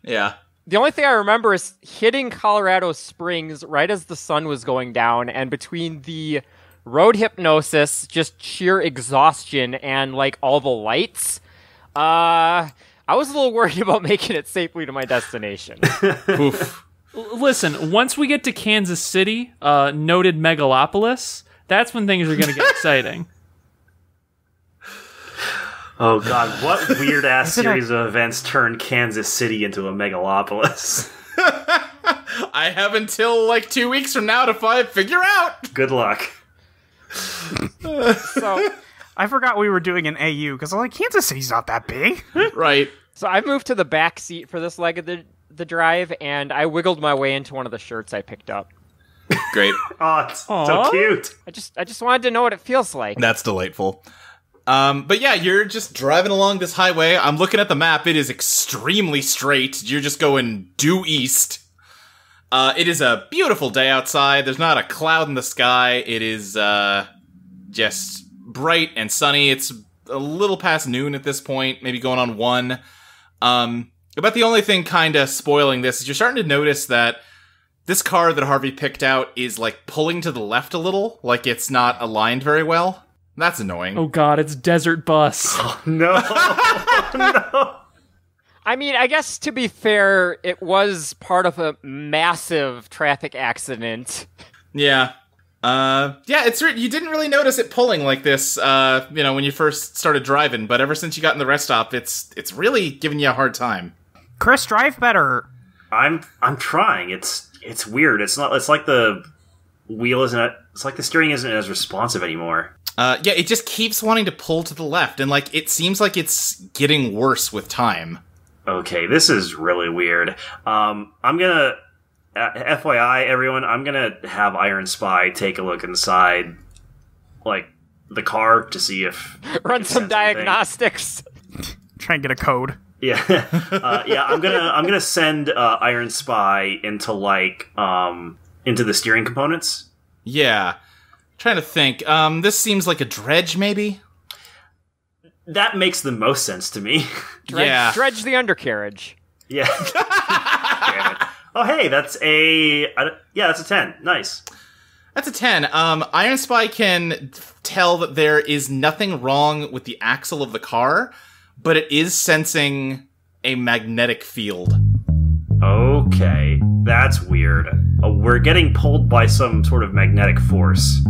[SPEAKER 1] Yeah.
[SPEAKER 5] The only thing I remember is hitting Colorado Springs right as the sun was going down, and between the road hypnosis, just sheer exhaustion, and, like, all the lights, I was a little worried about making it safely to my destination.
[SPEAKER 1] Oof.
[SPEAKER 2] Listen, once we get to Kansas City, noted megalopolis, that's when things are going to get exciting.
[SPEAKER 4] Oh god, what weird-ass series of events turned Kansas City into a megalopolis?
[SPEAKER 1] I have until, like, 2 weeks from now to figure out!
[SPEAKER 4] Good luck.
[SPEAKER 5] So
[SPEAKER 3] I forgot we were doing an AU, because I'm like, Kansas City's not that big.
[SPEAKER 1] Right.
[SPEAKER 5] So I've moved to the back seat for this leg of the drive, and I wiggled my way into one of the shirts I picked up.
[SPEAKER 1] Great.
[SPEAKER 4] Oh, it's so cute.
[SPEAKER 5] I just wanted to know what it feels like.
[SPEAKER 1] That's delightful. But yeah, you're just driving along this highway. I'm looking at the map. It is extremely straight. You're just going due east. It is a beautiful day outside. There's not a cloud in the sky. It is just bright and sunny. It's a little past noon at this point, maybe going on 1. About the only thing kind of spoiling this is you're starting to notice that this car that Harvey picked out is, like, pulling to the left a little, like it's not aligned very well. That's annoying.
[SPEAKER 2] Oh god, it's Desert Bus.
[SPEAKER 4] No. No.
[SPEAKER 5] I mean, I guess to be fair, it was part of a massive traffic accident.
[SPEAKER 1] Yeah. You didn't really notice it pulling like this, when you first started driving, but ever since you got in the rest stop, it's really giving you a hard time.
[SPEAKER 3] Chris, drive better.
[SPEAKER 4] I'm trying. It's weird. It's like the wheel isn't. It's like the steering isn't as responsive anymore.
[SPEAKER 1] It just keeps wanting to pull to the left, and it seems like it's getting worse with time.
[SPEAKER 4] Okay, this is really weird. I'm gonna, FYI, everyone, I'm gonna have Iron Spy take a look inside, the car to see if
[SPEAKER 5] run some diagnostics.
[SPEAKER 3] Try and get a code.
[SPEAKER 4] Yeah, I'm gonna send Iron Spy into into the steering components.
[SPEAKER 1] Yeah, trying to think. This seems like a dredge, maybe.
[SPEAKER 4] That makes the most sense to me.
[SPEAKER 5] Dredge the undercarriage.
[SPEAKER 4] Yeah. Damn it. Oh, hey, that's a 10. Nice.
[SPEAKER 1] That's a 10. Iron Spy can tell that there is nothing wrong with the axle of the car, but it is sensing a magnetic field.
[SPEAKER 4] Okay, that's weird. We're getting pulled by some sort of magnetic force.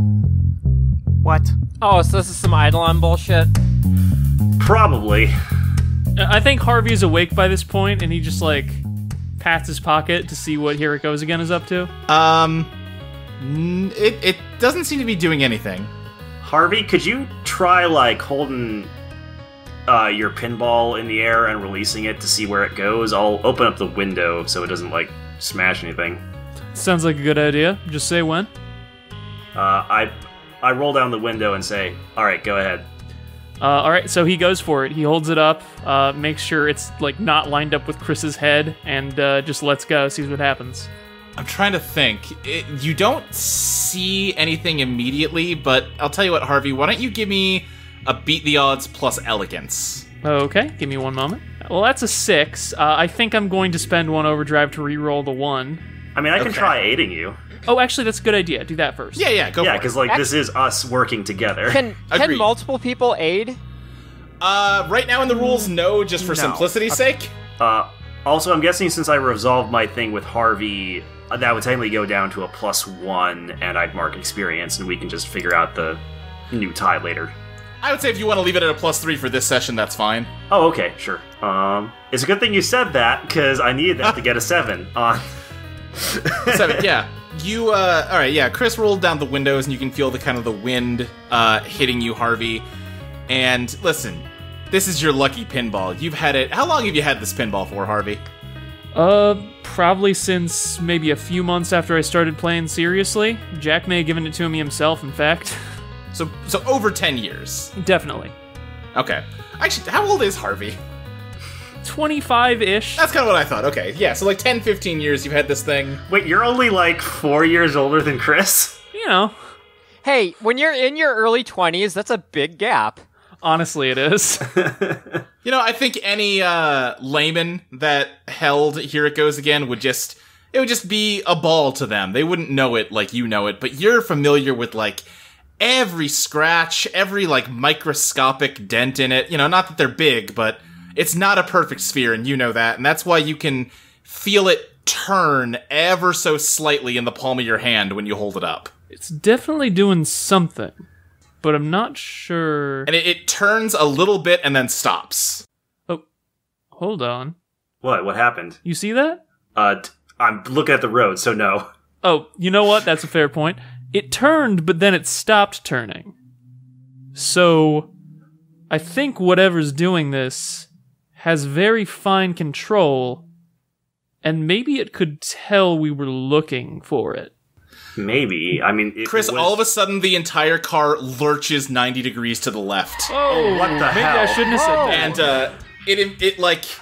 [SPEAKER 3] What?
[SPEAKER 5] Oh, so this is some Eidolon bullshit?
[SPEAKER 4] Probably.
[SPEAKER 2] I think Harvey's awake by this point, and he just, pats his pocket to see what Here It Goes Again is up to.
[SPEAKER 1] It doesn't seem to be doing anything.
[SPEAKER 4] Harvey, could you try, holding your pinball in the air and releasing it to see where it goes? I'll open up the window so it doesn't, smash anything.
[SPEAKER 2] Sounds like a good idea. Just say when.
[SPEAKER 4] I roll down the window and say, alright, go ahead.
[SPEAKER 2] Alright, so he goes for it. He holds it up, makes sure it's, not lined up with Chris's head, and just lets go, sees what happens.
[SPEAKER 1] I'm trying to think. You don't see anything immediately, but I'll tell you what, Harvey, why don't you give me a beat the odds plus elegance?
[SPEAKER 2] Okay, give me one moment. Well, that's a 6. I think I'm going to spend one overdrive to re-roll the 1.
[SPEAKER 4] I mean, I can try aiding you.
[SPEAKER 2] Oh, actually, that's a good idea. Do that first.
[SPEAKER 1] Yeah, go for it.
[SPEAKER 4] Yeah, because, this is us working together.
[SPEAKER 5] Can multiple people aid?
[SPEAKER 1] Right now in the rules, no, just for simplicity's sake.
[SPEAKER 4] Also, I'm guessing since I resolved my thing with Harvey, that would technically go down to a +1, and I'd mark experience, and we can just figure out the new tie later.
[SPEAKER 1] I would say if you want to leave it at a +3 for this session, that's fine.
[SPEAKER 4] Oh, okay, sure. It's a good thing you said that, because I needed that to get a 7 on...
[SPEAKER 1] 7, yeah. Alright, yeah, Chris rolled down the windows and you can feel the wind hitting you, Harvey. And listen, this is your lucky pinball. You've had it. How long have you had this pinball for, Harvey?
[SPEAKER 2] Probably since maybe a few months after I started playing seriously. Jack may have given it to me himself, in fact.
[SPEAKER 1] So over 10 years.
[SPEAKER 2] Definitely.
[SPEAKER 1] Okay. Actually, how old is Harvey?
[SPEAKER 2] 25-ish.
[SPEAKER 1] That's kind of what I thought. Okay, yeah, so 10, 15 years you've had this thing.
[SPEAKER 4] Wait, you're only 4 years older than Chris?
[SPEAKER 2] You know.
[SPEAKER 5] Hey, when you're in your early 20s, that's a big gap.
[SPEAKER 2] Honestly, it is.
[SPEAKER 1] I think any layman that held Here It Goes Again would just be a ball to them. They wouldn't know it like you know it, but you're familiar with every scratch, every microscopic dent in it. Not that they're big, but it's not a perfect sphere, and you know that, and that's why you can feel it turn ever so slightly in the palm of your hand when you hold it up.
[SPEAKER 2] It's definitely doing something, but I'm not sure.
[SPEAKER 1] And it turns a little bit and then stops.
[SPEAKER 2] Oh, hold on.
[SPEAKER 4] What happened?
[SPEAKER 2] You see that?
[SPEAKER 4] I'm looking at the road, so no.
[SPEAKER 2] Oh, you know what? That's a fair point. It turned, but then it stopped turning. So, I think whatever's doing this has very fine control, and maybe it could tell we were looking for it.
[SPEAKER 4] Maybe. I mean,
[SPEAKER 1] Chris, all of a sudden the entire car lurches 90 degrees to the left.
[SPEAKER 4] Oh, what the hell?
[SPEAKER 2] Maybe I shouldn't have said that.
[SPEAKER 1] And it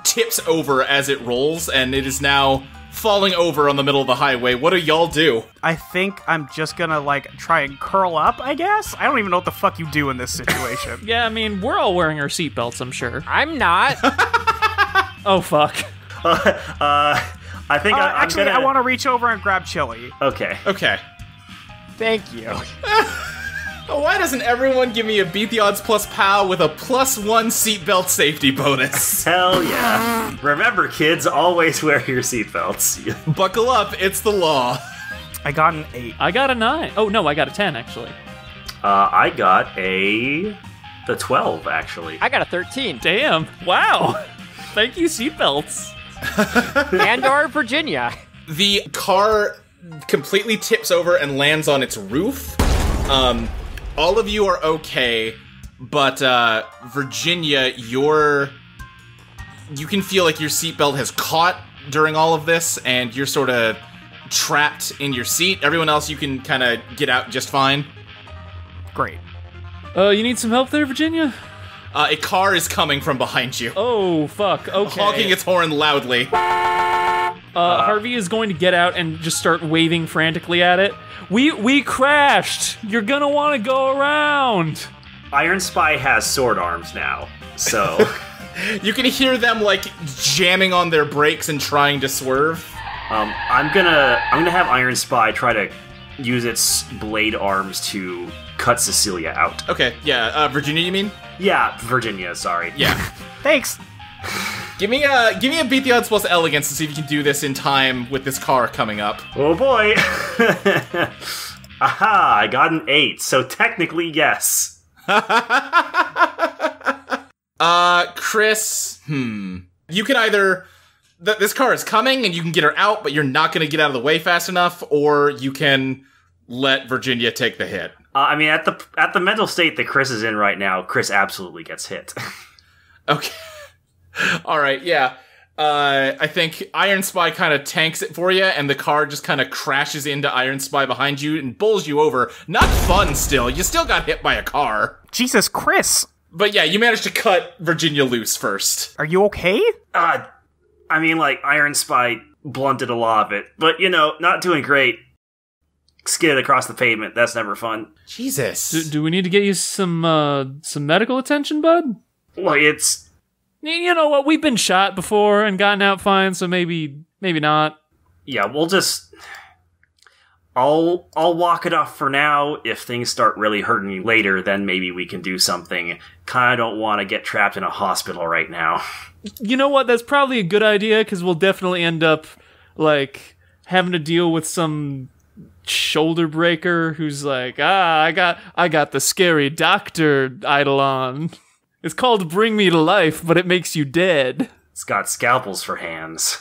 [SPEAKER 1] tips over as it rolls, and it is now falling over on the middle of the highway. What do y'all do?
[SPEAKER 3] I think I'm just gonna try and curl up, I guess? I don't even know what the fuck you do in this situation.
[SPEAKER 2] Yeah, I mean, we're all wearing our seatbelts, I'm sure.
[SPEAKER 5] I'm not.
[SPEAKER 2] Oh, fuck.
[SPEAKER 4] I think I'm
[SPEAKER 3] actually,
[SPEAKER 4] gonna...
[SPEAKER 3] I want to reach over and grab Chili.
[SPEAKER 4] Okay.
[SPEAKER 1] Okay.
[SPEAKER 5] Thank you.
[SPEAKER 1] Why doesn't everyone give me a Beat the Odds plus POW with a +1 seatbelt safety bonus?
[SPEAKER 4] Hell yeah. Remember, kids, always wear your seatbelts.
[SPEAKER 1] Buckle up, it's the law.
[SPEAKER 3] I got an 8.
[SPEAKER 2] I got a 9. Oh, no, I got a 10, actually.
[SPEAKER 4] I got the 12, actually.
[SPEAKER 5] I got a 13.
[SPEAKER 2] Damn. Wow. Thank you, seatbelts.
[SPEAKER 5] And/or Virginia.
[SPEAKER 1] The car completely tips over and lands on its roof. All of you are okay, but Virginia, you can feel like your seatbelt has caught during all of this, and you're sort of trapped in your seat. Everyone else, you can kind of get out just fine.
[SPEAKER 3] Great.
[SPEAKER 2] You need some help there, Virginia?
[SPEAKER 1] A car is coming from behind you,
[SPEAKER 2] Oh, fuck. Okay.
[SPEAKER 1] honking its horn loudly.
[SPEAKER 2] Harvey is going to get out and just start waving frantically at it. We crashed! You're gonna want to go around!
[SPEAKER 4] Iron Spy has sword arms now, so...
[SPEAKER 1] You can hear them, like, jamming on their brakes and trying to swerve.
[SPEAKER 4] I'm gonna have Iron Spy try to use its blade arms to cut Cecilia out.
[SPEAKER 1] Okay, yeah, Virginia, you mean?
[SPEAKER 4] Yeah, Virginia, sorry.
[SPEAKER 1] Yeah.
[SPEAKER 3] Thanks.
[SPEAKER 1] Give me a Beat the Odds plus elegance to see if you can do this in time with this car coming up.
[SPEAKER 4] Oh boy! Aha, I got an 8, so technically yes.
[SPEAKER 1] Chris, you can either... This car is coming and you can get her out, but you're not going to get out of the way fast enough, or you can let Virginia take the hit.
[SPEAKER 4] I mean, at the mental state that Chris is in right now, Chris absolutely gets hit.
[SPEAKER 1] Okay. All right, yeah. I think Iron Spy kind of tanks it for you, and the car just kind of crashes into Iron Spy behind you and bowls you over. Not fun still. You still got hit by a car.
[SPEAKER 3] Jesus, Chris.
[SPEAKER 1] But yeah, you managed to cut Virginia loose first.
[SPEAKER 3] Are you okay?
[SPEAKER 4] I mean, like, Iron Spy blunted a lot of it, but, not doing great. Skidded across the pavement. That's never fun.
[SPEAKER 1] Jesus.
[SPEAKER 2] Do we need to get you some medical attention, bud?
[SPEAKER 4] Well, it's...
[SPEAKER 2] You know what? We've been shot before and gotten out fine, so maybe not.
[SPEAKER 4] Yeah, we'll just... I'll walk it off for now. If things start really hurting me later, then maybe we can do something. Kinda don't want to get trapped in a hospital right now.
[SPEAKER 2] You know what? That's probably a good idea, because we'll definitely end up, like, having to deal with some shoulder breaker who's like, I got the scary doctor Eidolon. It's called Bring Me to Life, but it makes you dead.
[SPEAKER 4] It's got scalpels for hands.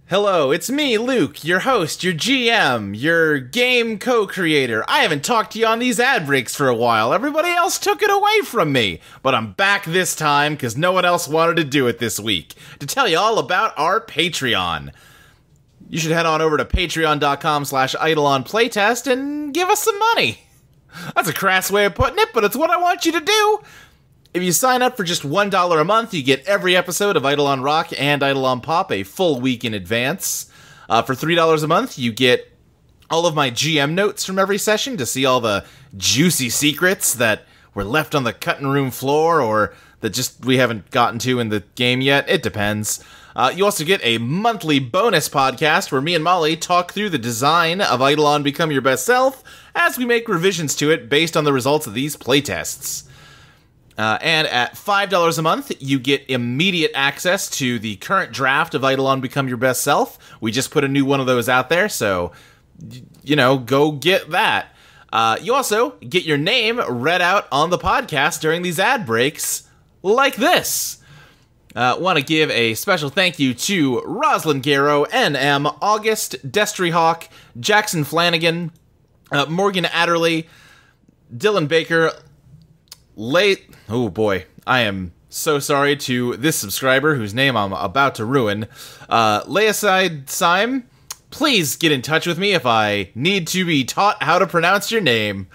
[SPEAKER 1] Hello, it's me, Luke, your host, your GM, your game co-creator. I haven't talked to you on these ad breaks for a while. Everybody else took it away from me. But I'm back this time because no one else wanted to do it this week. To tell you all about our Patreon. You should head on over to patreon.com/EidolonPlaytest and give us some money. That's a crass way of putting it, but it's what I want you to do. If you sign up for just $1 a month, you get every episode of Eidolon Rock and Eidolon Pop a full week in advance. For $3 a month, you get all of my GM notes from every session to see all the juicy secrets that were left on the cutting room floor or that just we haven't gotten to in the game yet. It depends. You also get a monthly bonus podcast where me and Molly talk through the design of Eidolon Become Your Best Self as we make revisions to it based on the results of these playtests. And at $5 a month, you get immediate access to the current draft of Eidolon Become Your Best Self. We just put a new one of those out there, so, go get that. You also get your name read out on the podcast during these ad breaks, like this. Want to give a special thank you to Rosalind Garrow, NM, August, Destry Hawk, Jackson Flanagan, Morgan Adderley, Dylan Baker, oh boy, I am so sorry to this subscriber whose name I'm about to ruin. Laicide Syme, please get in touch with me if I need to be taught how to pronounce your name.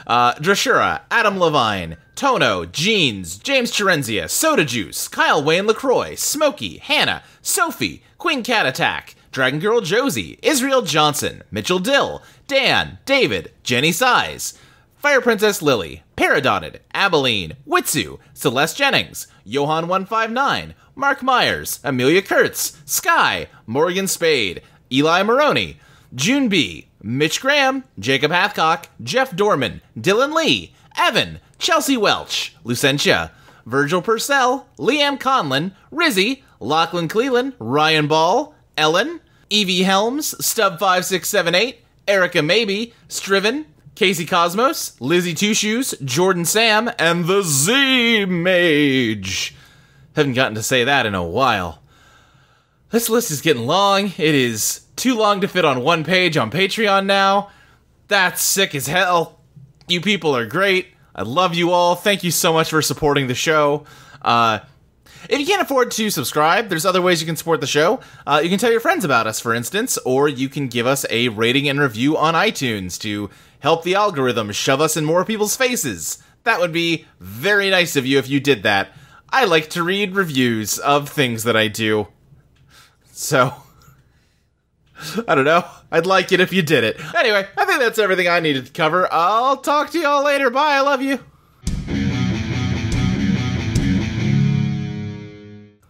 [SPEAKER 1] Drashura, Adam Levine, Tono, Jeans, James Terenzia, Soda Juice, Kyle Wayne LaCroix, Smokey, Hannah, Sophie, Queen Cat Attack, Dragon Girl Josie, Israel Johnson, Mitchell Dill, Dan, David, Jenny Size, Fire Princess Lily, Paradotted, Abilene, Witsu, Celeste Jennings, Johan159, Mark Myers, Amelia Kurtz, Sky, Morgan Spade, Eli Maroney, June B., Mitch Graham, Jacob Hathcock, Jeff Dorman, Dylan Lee, Evan, Chelsea Welch, Lucentia, Virgil Purcell, Liam Conlon, Rizzy, Lachlan Cleland, Ryan Ball, Ellen, Evie Helms, Stub5678, Erica Maybe, Striven, Casey Cosmos, Lizzie Two Shoes, Jordan Sam, and the Z Mage. Haven't gotten to say that in a while. This list is getting long. It is too long to fit on one page on Patreon now. That's sick as hell. You people are great. I love you all. Thank you so much for supporting the show. If you can't afford to subscribe, there's other ways you can support the show. You can tell your friends about us, for instance, or you can give us a rating and review on iTunes to help the algorithm shove us in more people's faces. That would be very nice of you if you did that. I like to read reviews of things that I do. So, I don't know. I'd like it if you did it. Anyway, I think that's everything I needed to cover. I'll talk to y'all later. Bye, I love you.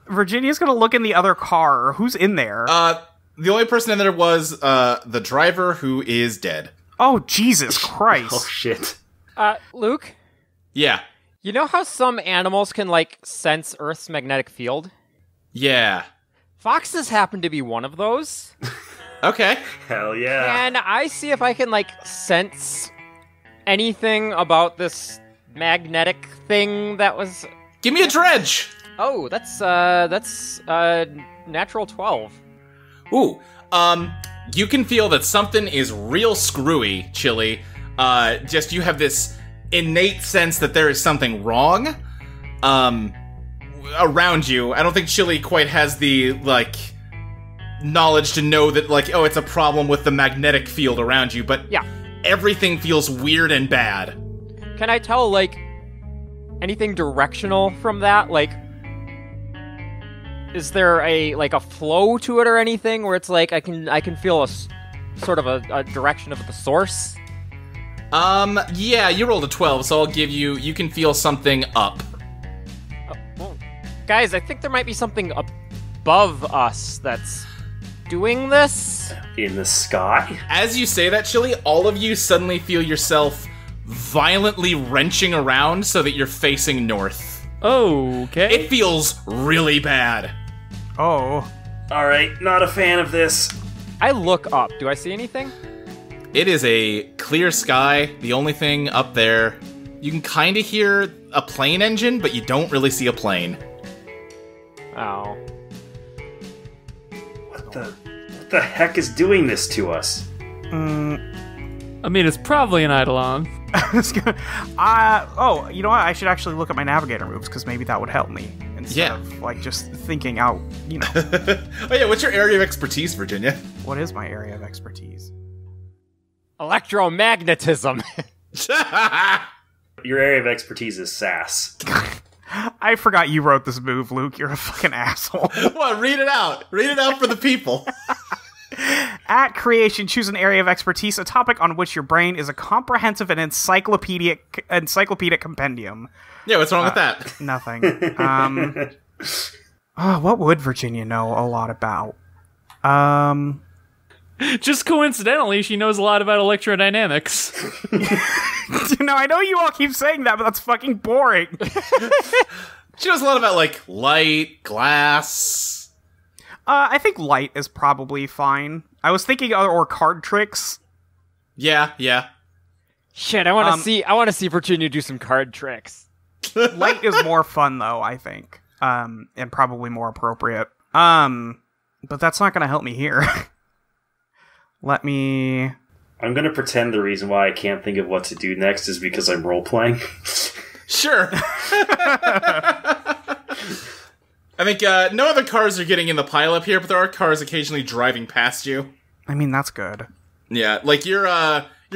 [SPEAKER 3] Virginia's gonna look in the other car. Who's in there?
[SPEAKER 1] The only person in there was the driver, who is dead.
[SPEAKER 3] Oh, Jesus Christ.
[SPEAKER 4] Oh, shit.
[SPEAKER 5] Luke?
[SPEAKER 1] Yeah.
[SPEAKER 5] You know how some animals can, like, sense Earth's magnetic field?
[SPEAKER 1] Yeah.
[SPEAKER 5] Foxes happen to be one of those.
[SPEAKER 1] Okay.
[SPEAKER 4] Hell yeah.
[SPEAKER 5] Can I see if I can, like, sense anything about this magnetic thing that was...
[SPEAKER 1] Give me a dredge!
[SPEAKER 5] Oh, that's natural 12.
[SPEAKER 1] Ooh, you can feel that something is real screwy, Chili. Just you have this innate sense that there is something wrong, around you. I don't think Chili quite has the, like, knowledge to know that, like, oh, it's a problem with the magnetic field around you, but
[SPEAKER 5] yeah,
[SPEAKER 1] everything feels weird and bad.
[SPEAKER 5] Can I tell, like, anything directional from that? Like, is there a flow to it or anything where it's like I can feel a sort of a direction of the source?
[SPEAKER 1] Yeah, you rolled a 12, so I'll give you, you can feel something up.
[SPEAKER 5] Well, guys, I think there might be something above us that's doing this.
[SPEAKER 4] In the sky?
[SPEAKER 1] As you say that, Chili, all of you suddenly feel yourself violently wrenching around so that you're facing north.
[SPEAKER 2] Okay.
[SPEAKER 1] It feels really bad.
[SPEAKER 3] Oh.
[SPEAKER 4] Alright, not a fan of this.
[SPEAKER 5] I look up. Do I see anything?
[SPEAKER 1] It is a clear sky. The only thing up there, you can kind of hear a plane engine, but you don't really see a plane.
[SPEAKER 5] Oh.
[SPEAKER 4] What the heck is doing this to us?
[SPEAKER 2] I mean, it's probably an Eidolon.
[SPEAKER 3] Oh, you know what? I should actually look at my navigator moves, because maybe that would help me. Instead of, like, just thinking out, you know.
[SPEAKER 1] Oh yeah, what's your area of expertise, Virginia?
[SPEAKER 3] What is my area of expertise?
[SPEAKER 5] Electromagnetism.
[SPEAKER 4] Your area of expertise is sass.
[SPEAKER 3] I forgot you wrote this move, Luke. You're a fucking asshole.
[SPEAKER 1] What? Read it out. Read it out for the people.
[SPEAKER 3] At creation, choose an area of expertise, a topic on which your brain is a comprehensive and encyclopedic compendium.
[SPEAKER 1] Yeah, what's wrong with that?
[SPEAKER 3] Nothing. What would Virginia know a lot about?
[SPEAKER 2] Just coincidentally, she knows a lot about electrodynamics.
[SPEAKER 3] You know, I know you all keep saying that, but that's fucking boring.
[SPEAKER 1] She knows a lot about, like, light, glass.
[SPEAKER 3] I think light is probably fine. I was thinking or card tricks.
[SPEAKER 1] Yeah.
[SPEAKER 5] Shit, I want to see Virginia do some card tricks.
[SPEAKER 3] Light is more fun, though, I think. And probably more appropriate. But that's not going to help me here. Let me...
[SPEAKER 4] I'm going to pretend the reason why I can't think of what to do next is because I'm role-playing.
[SPEAKER 1] Sure. I think no other cars are getting in the pileup here, but there are cars occasionally driving past you.
[SPEAKER 3] I mean, that's good.
[SPEAKER 1] Yeah, like your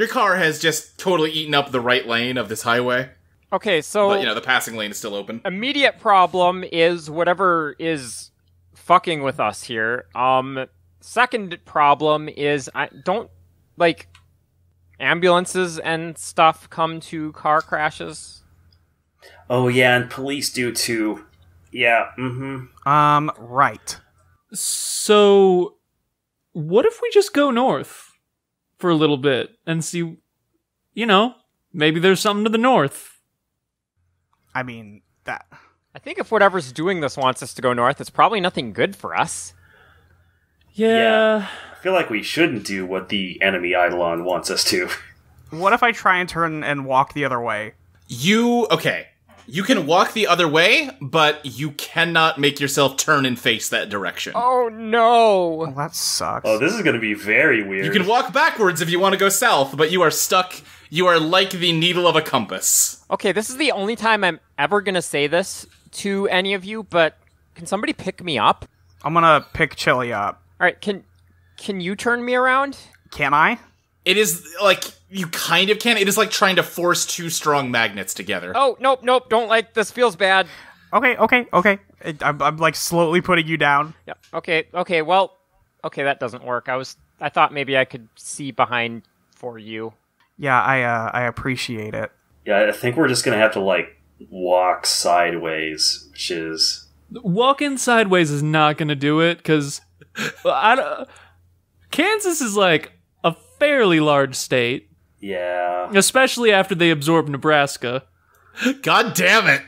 [SPEAKER 1] car has just totally eaten up the right lane of this highway.
[SPEAKER 5] Okay, so...
[SPEAKER 1] But, the passing lane is still open.
[SPEAKER 5] Immediate problem is whatever is fucking with us here. Second problem is ambulances and stuff come to car crashes?
[SPEAKER 4] Oh yeah, and police do too. Yeah,
[SPEAKER 3] Right.
[SPEAKER 2] So, what if we just go north? for a little bit and see, maybe there's something to the north.
[SPEAKER 3] I mean, that...
[SPEAKER 5] I think if whatever's doing this wants us to go north, it's probably nothing good for us.
[SPEAKER 2] Yeah.
[SPEAKER 4] I feel like we shouldn't do what the enemy Eidolon wants us to.
[SPEAKER 3] What if I try and turn and walk the other way?
[SPEAKER 1] Okay. You can walk the other way, but you cannot make yourself turn and face that direction.
[SPEAKER 5] Oh, no.
[SPEAKER 3] Well, that sucks.
[SPEAKER 4] Oh, this is going to be very weird.
[SPEAKER 1] You can walk backwards if you want to go south, but you are stuck. You are like the needle of a compass.
[SPEAKER 5] Okay, this is the only time I'm ever going to say this to any of you, but can somebody pick me up?
[SPEAKER 3] I'm gonna pick Chili up.
[SPEAKER 5] All right, can you turn me around?
[SPEAKER 3] Can I?
[SPEAKER 1] It is like, you kind of can. It is like trying to force two strong magnets together.
[SPEAKER 5] Oh, nope, don't like this. Feels bad.
[SPEAKER 3] Okay. I'm like slowly putting you down.
[SPEAKER 5] Yep. Okay, well, that doesn't work. I thought maybe I could see behind for you.
[SPEAKER 3] Yeah, I appreciate it.
[SPEAKER 4] Yeah, I think we're just going to have to, like, walk sideways, which is...
[SPEAKER 2] Walking sideways is not going to do it, because Kansas is, like, a fairly large state.
[SPEAKER 4] Yeah.
[SPEAKER 2] Especially after they absorbed Nebraska.
[SPEAKER 1] God damn it.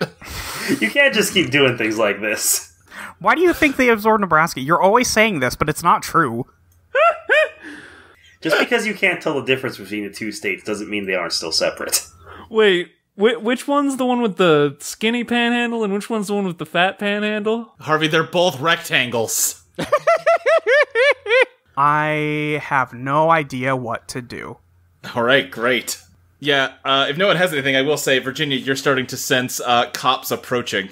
[SPEAKER 4] You can't just keep doing things like this.
[SPEAKER 3] Why do you think they absorbed Nebraska? You're always saying this, but it's not true.
[SPEAKER 4] Just because you can't tell the difference between the two states doesn't mean they aren't still separate.
[SPEAKER 2] Wait, which one's the one with the skinny panhandle and which one's the one with the fat panhandle?
[SPEAKER 1] Harvey, they're both rectangles.
[SPEAKER 3] I have no idea what to do.
[SPEAKER 1] All right, great. Yeah, if no one has anything, I will say, Virginia, you're starting to sense cops approaching.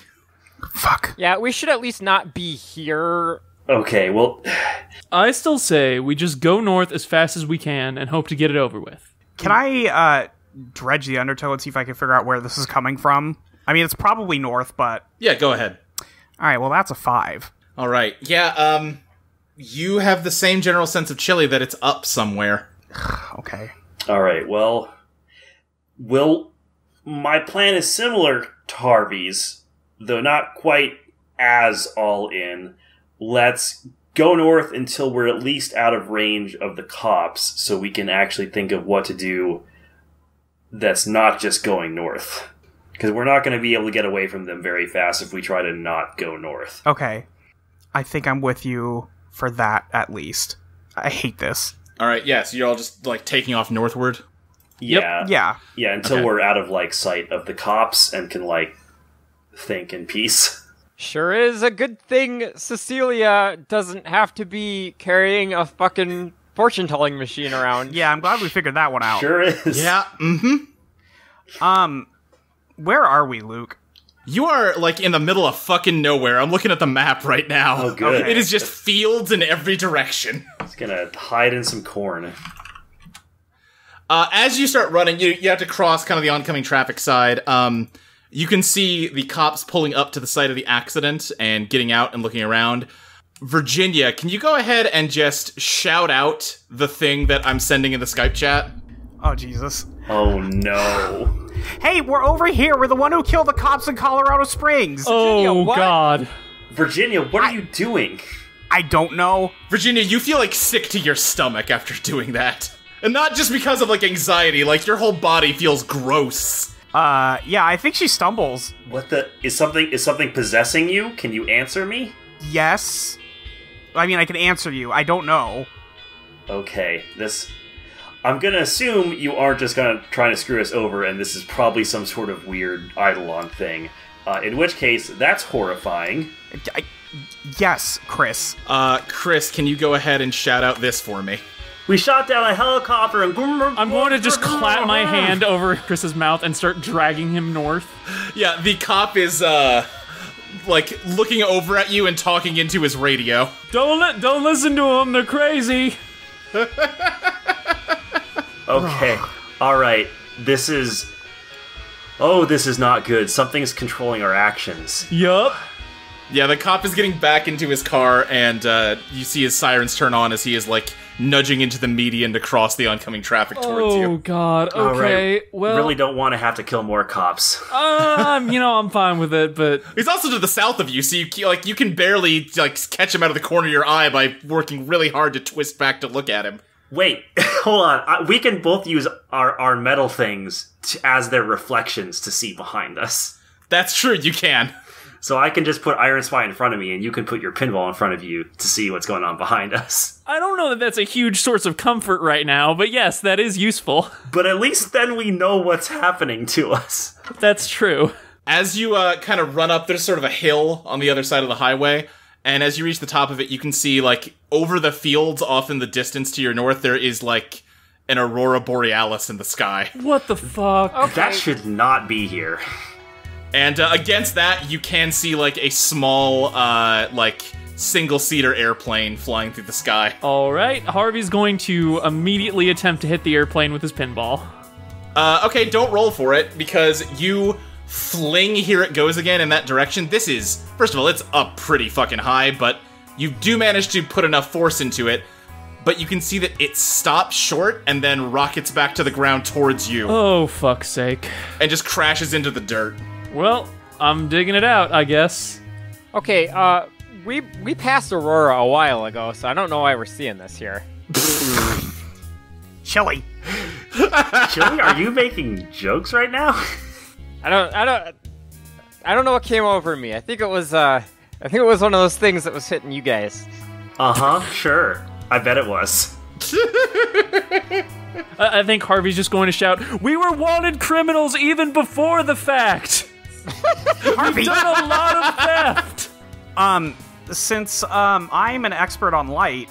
[SPEAKER 3] Fuck.
[SPEAKER 5] Yeah, we should at least not be here.
[SPEAKER 4] Okay, well...
[SPEAKER 2] I still say we just go north as fast as we can and hope to get it over with.
[SPEAKER 3] Can I dredge the undertow and see if I can figure out where this is coming from? I mean, it's probably north, but...
[SPEAKER 1] Yeah, go ahead.
[SPEAKER 3] Alright, well, that's a 5.
[SPEAKER 1] All right. Yeah, you have the same general sense of Chile that it's up somewhere.
[SPEAKER 3] Okay.
[SPEAKER 4] Alright, well, my plan is similar to Harvey's, though not quite as all in. Let's go north until we're at least out of range of the cops, so we can actually think of what to do that's not just going north. Because we're not going to be able to get away from them very fast if we try to not go north.
[SPEAKER 3] Okay. I think I'm with you for that, at least. I hate this.
[SPEAKER 1] All right, yeah, so you're all just, like, taking off northward?
[SPEAKER 4] Yeah.
[SPEAKER 3] Yeah.
[SPEAKER 4] Yeah, until
[SPEAKER 1] Okay.
[SPEAKER 4] we're out of, like, sight of the cops and can, like, think in peace.
[SPEAKER 5] Sure is a good thing Cecilia doesn't have to be carrying a fucking fortune-telling machine around.
[SPEAKER 3] Yeah, I'm glad we figured that one out.
[SPEAKER 4] Sure is.
[SPEAKER 1] Yeah,
[SPEAKER 3] Where are we, Luke?
[SPEAKER 1] You are, like, in the middle of fucking nowhere. I'm looking at the map right now.
[SPEAKER 4] Oh, good.
[SPEAKER 3] Okay.
[SPEAKER 1] It is just fields in every direction.
[SPEAKER 4] It's gonna hide in some corn.
[SPEAKER 1] As you start running, you have to cross kind of the oncoming traffic side. You can see the cops pulling up to the site of the accident and getting out and looking around. Virginia, can you go ahead and just shout out the thing that I'm sending in the Skype chat?
[SPEAKER 3] Oh, Jesus.
[SPEAKER 4] Oh, no.
[SPEAKER 3] Hey, we're over here. We're the one who killed the cops in Colorado Springs.
[SPEAKER 2] Oh,
[SPEAKER 5] what?
[SPEAKER 2] God.
[SPEAKER 4] Virginia, what are you doing?
[SPEAKER 3] I don't know.
[SPEAKER 1] Virginia, you feel, like, sick to your stomach after doing that. And not just because of, like, anxiety. Like, your whole body feels gross.
[SPEAKER 3] Yeah, I think she stumbles.
[SPEAKER 4] What the... Is something possessing you? Can you answer me?
[SPEAKER 3] Yes. I mean, I can answer you. I don't know.
[SPEAKER 4] Okay, I'm gonna assume you aren't just gonna try to screw us over, and this is probably some sort of weird Eidolon thing. In which case, that's horrifying.
[SPEAKER 3] Yes, Chris.
[SPEAKER 1] Chris, can you go ahead and shout out this for me?
[SPEAKER 4] We shot down a helicopter and...
[SPEAKER 2] I'm going to just clap my hand over Chris's mouth and start dragging him north.
[SPEAKER 1] Yeah, the cop is, like, looking over at you and talking into his radio.
[SPEAKER 2] Don't listen to them, they're crazy.
[SPEAKER 4] Okay, alright, this is not good. Something's controlling our actions.
[SPEAKER 2] Yup.
[SPEAKER 1] Yeah, the cop is getting back into his car, and you see his sirens turn on as he is, like, nudging into the median to cross the oncoming traffic towards
[SPEAKER 2] Oh,
[SPEAKER 1] you.
[SPEAKER 2] God. Okay,
[SPEAKER 4] Alright,
[SPEAKER 2] well...
[SPEAKER 4] really don't want to have to kill more cops.
[SPEAKER 2] I'm fine with it, but...
[SPEAKER 1] He's also to the south of you, so you can barely, like, catch him out of the corner of your eye by working really hard to twist back to look at him.
[SPEAKER 4] Wait, hold on. We can both use our metal things as their reflections to see behind us.
[SPEAKER 1] That's true, you can.
[SPEAKER 4] So I can just put Iron Spy in front of me, and you can put your pinball in front of you to see what's going on behind us.
[SPEAKER 2] I don't know that that's a huge source of comfort right now, but yes, that is useful.
[SPEAKER 4] But at least then we know what's happening to us.
[SPEAKER 2] That's true.
[SPEAKER 1] As you kind of run up, there's sort of a hill on the other side of the highway, and as you reach the top of it, you can see, like, over the fields off in the distance to your north, there is, like, an aurora borealis in the sky.
[SPEAKER 2] What the fuck?
[SPEAKER 5] Okay.
[SPEAKER 4] That should not be here.
[SPEAKER 1] And against that, you can see, like, a small, like, single-seater airplane flying through the sky.
[SPEAKER 2] Alright, Harvey's going to immediately attempt to hit the airplane with his pinball.
[SPEAKER 1] Okay, don't roll for it, because you fling Here It Goes Again in that direction. This is, first of all, it's up pretty fucking high, but you do manage to put enough force into it, but you can see that it stops short and then rockets back to the ground towards you.
[SPEAKER 2] Oh, fuck's sake.
[SPEAKER 1] And just crashes into the dirt.
[SPEAKER 2] Well, I'm digging it out, I guess.
[SPEAKER 5] Okay, we passed Aurora a while ago, so I don't know why we're seeing this here.
[SPEAKER 3] Chili.
[SPEAKER 4] Chili, are you making jokes right now?
[SPEAKER 5] I don't know what came over me. I think it was one of those things that was hitting you guys.
[SPEAKER 4] Uh-huh, sure. I bet it was.
[SPEAKER 2] I think Harvey's just going to shout, "We were wanted criminals even before the fact!
[SPEAKER 3] Harvey.
[SPEAKER 2] We've done a lot of theft!"
[SPEAKER 3] Since I'm an expert on light,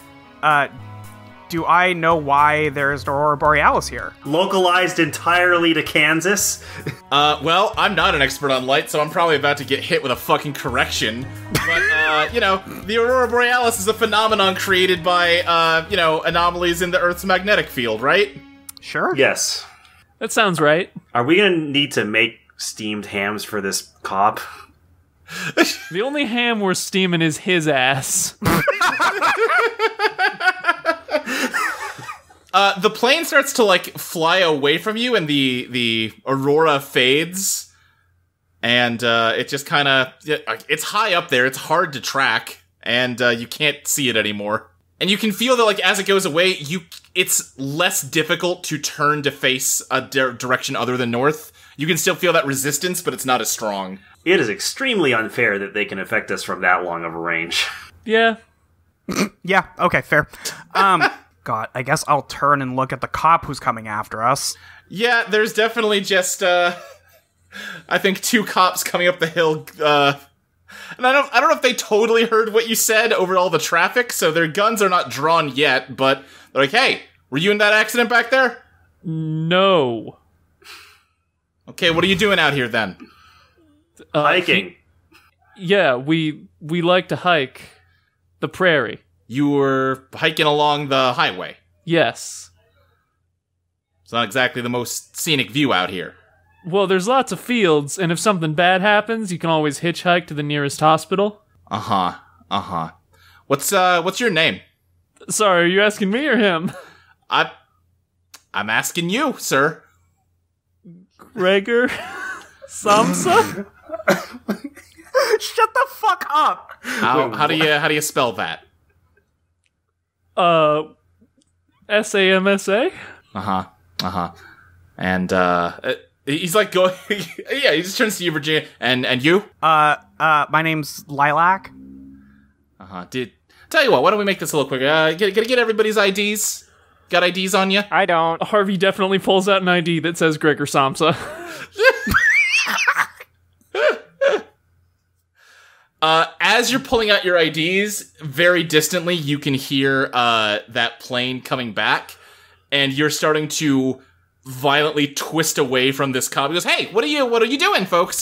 [SPEAKER 3] do I know why there's an aurora borealis here?
[SPEAKER 4] Localized entirely to Kansas?
[SPEAKER 1] Well, I'm not an expert on light, so I'm probably about to get hit with a fucking correction. But, the aurora borealis is a phenomenon created by, anomalies in the Earth's magnetic field, right?
[SPEAKER 3] Sure.
[SPEAKER 4] Yes.
[SPEAKER 2] That sounds right.
[SPEAKER 4] Are we gonna need to make steamed hams for this cop?
[SPEAKER 2] The only ham we're steaming is his ass.
[SPEAKER 1] The plane starts to, like, fly away from you, and the aurora fades. And, it just kind of... It's high up there, it's hard to track, and you can't see it anymore. And you can feel that, like, as it goes away, it's less difficult to turn to face a direction other than north. You can still feel that resistance, but it's not as strong.
[SPEAKER 4] It is extremely unfair that they can affect us from that long of a range.
[SPEAKER 2] Yeah.
[SPEAKER 3] Yeah, okay, fair. God, I guess I'll turn and look at the cop who's coming after us.
[SPEAKER 1] Yeah, there's definitely just, I think 2 cops coming up the hill, and I don't know if they totally heard what you said over all the traffic, so their guns are not drawn yet, but they're like, "Hey, were you in that accident back there?"
[SPEAKER 2] No.
[SPEAKER 1] Okay, what are you doing out here then?
[SPEAKER 4] Hiking.
[SPEAKER 2] Yeah, we like to hike the prairie.
[SPEAKER 1] You were hiking along the highway.
[SPEAKER 2] Yes.
[SPEAKER 1] It's not exactly the most scenic view out here.
[SPEAKER 2] Well, there's lots of fields, and if something bad happens, you can always hitchhike to the nearest hospital.
[SPEAKER 1] Uh-huh. What's your name?
[SPEAKER 2] Sorry, are you asking me or him?
[SPEAKER 1] I'm asking you, sir.
[SPEAKER 2] Gregor Samsa?
[SPEAKER 3] Shut the fuck up!
[SPEAKER 1] How do you spell that?
[SPEAKER 2] SAMSA?
[SPEAKER 1] Uh-huh. And, he's like going... yeah, he just turns to you, Virginia. And you?
[SPEAKER 3] My name's Lilac.
[SPEAKER 1] Uh-huh. Tell you what, why don't we make this a little quicker? Get everybody's IDs? Got IDs on you?
[SPEAKER 5] I don't.
[SPEAKER 2] Harvey definitely pulls out an ID that says Gregor Samsa.
[SPEAKER 1] As you're pulling out your IDs, very distantly, you can hear that plane coming back, and you're starting to violently twist away from this cop. He goes, "Hey, what are you doing, folks?"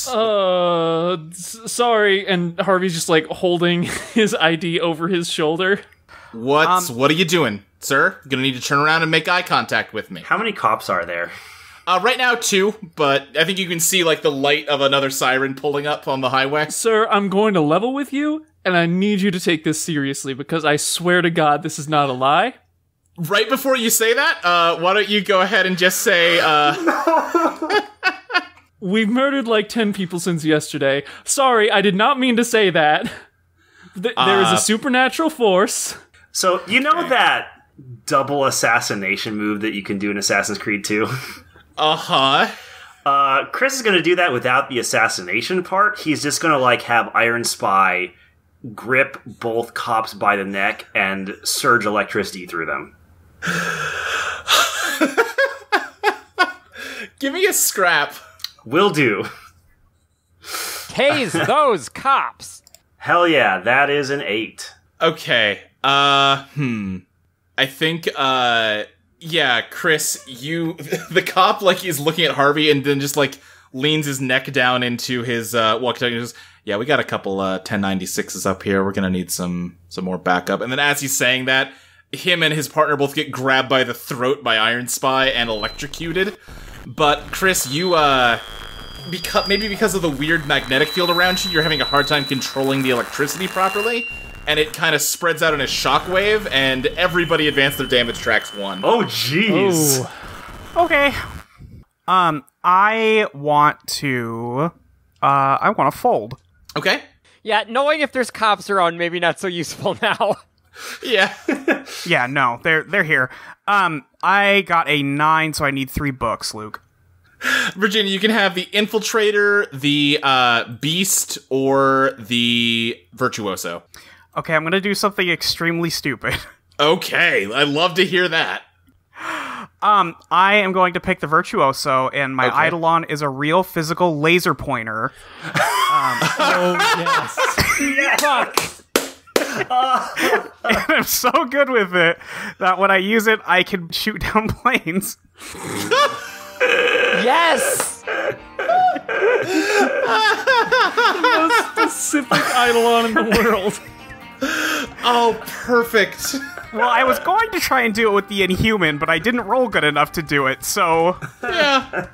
[SPEAKER 2] Sorry. And Harvey's just like holding his ID over his shoulder.
[SPEAKER 1] What are you doing, sir? Gonna need to turn around and make eye contact with me.
[SPEAKER 4] How many cops are there?
[SPEAKER 1] Right now, 2, but I think you can see, like, the light of another siren pulling up on the highway.
[SPEAKER 2] Sir, I'm going to level with you, and I need you to take this seriously, because I swear to God this is not a lie.
[SPEAKER 1] Right before you say that, why don't you go ahead and just say,
[SPEAKER 2] We've murdered like 10 people since yesterday. Sorry, I did not mean to say that. There is a supernatural force.
[SPEAKER 4] So, you know that double assassination move that you can do in Assassin's Creed 2. Chris is going to do that without the assassination part. He's just going to like have Iron Spy grip both cops by the neck and surge electricity through them.
[SPEAKER 1] Give me a scrap.
[SPEAKER 4] Will do.
[SPEAKER 5] Tase those cops.
[SPEAKER 4] Hell yeah, that is an 8.
[SPEAKER 1] Okay. I think, yeah, Chris, you, the cop, like, he's looking at Harvey and then just, like, leans his neck down into his, walkie-talkie and goes, yeah, we got a couple, 1096s up here. We're gonna need some more backup. And then as he's saying that, him and his partner both get grabbed by the throat by Iron Spy and electrocuted. But, Chris, you, maybe because of the weird magnetic field around you, you're having a hard time controlling the electricity properly. And it kind of spreads out in a shockwave, and everybody advanced their damage tracks 1.
[SPEAKER 4] Oh, jeez.
[SPEAKER 3] Okay. I want to fold.
[SPEAKER 1] Okay.
[SPEAKER 5] Yeah, knowing if there's cops around, maybe not so useful now.
[SPEAKER 1] Yeah.
[SPEAKER 3] Yeah, no, they're here. I got a 9, so I need 3 books, Luke.
[SPEAKER 1] Virginia, you can have the Infiltrator, the Beast, or the Virtuoso.
[SPEAKER 3] Okay, I'm gonna do something extremely stupid.
[SPEAKER 1] Okay, I love to hear that.
[SPEAKER 3] I am going to pick the Virtuoso, and my
[SPEAKER 1] Okay.
[SPEAKER 3] Eidolon is a real physical laser pointer.
[SPEAKER 5] Oh, yes. Fuck.
[SPEAKER 3] And I'm so good with it that when I use it, I can shoot down planes.
[SPEAKER 5] Yes!
[SPEAKER 2] Most specific Eidolon in the world.
[SPEAKER 1] Oh, perfect.
[SPEAKER 3] Well, I was going to try and do it with the Inhuman, but I didn't roll good enough to do it, so...
[SPEAKER 1] Yeah.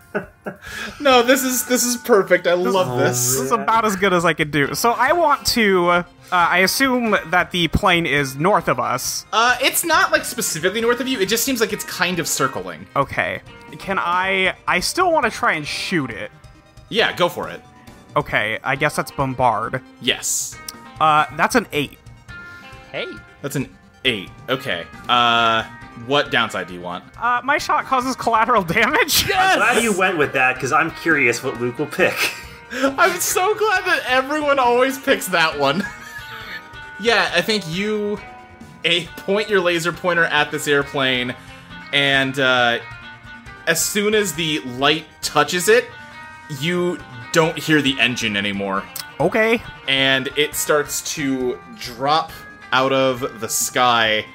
[SPEAKER 1] No, this is perfect. I love this.
[SPEAKER 3] This is about as good as I could do. So I want to... I assume that the plane is north of us.
[SPEAKER 1] It's not, like, specifically north of you. It just seems like it's kind of circling.
[SPEAKER 3] Okay. Can I still want to try and shoot it.
[SPEAKER 1] Yeah, go for it.
[SPEAKER 3] Okay, I guess that's bombard.
[SPEAKER 1] Yes.
[SPEAKER 3] That's an 8.
[SPEAKER 5] Hey.
[SPEAKER 1] That's an 8. Okay. What downside do you want?
[SPEAKER 3] My shot causes collateral damage.
[SPEAKER 4] I'm glad you went with that, because I'm curious what Luke will pick.
[SPEAKER 1] I'm so glad that everyone always picks that one. Yeah, I think you point your laser pointer at this airplane, and as soon as the light touches it, you don't hear the engine anymore.
[SPEAKER 3] Okay.
[SPEAKER 1] And it starts to drop out of the sky.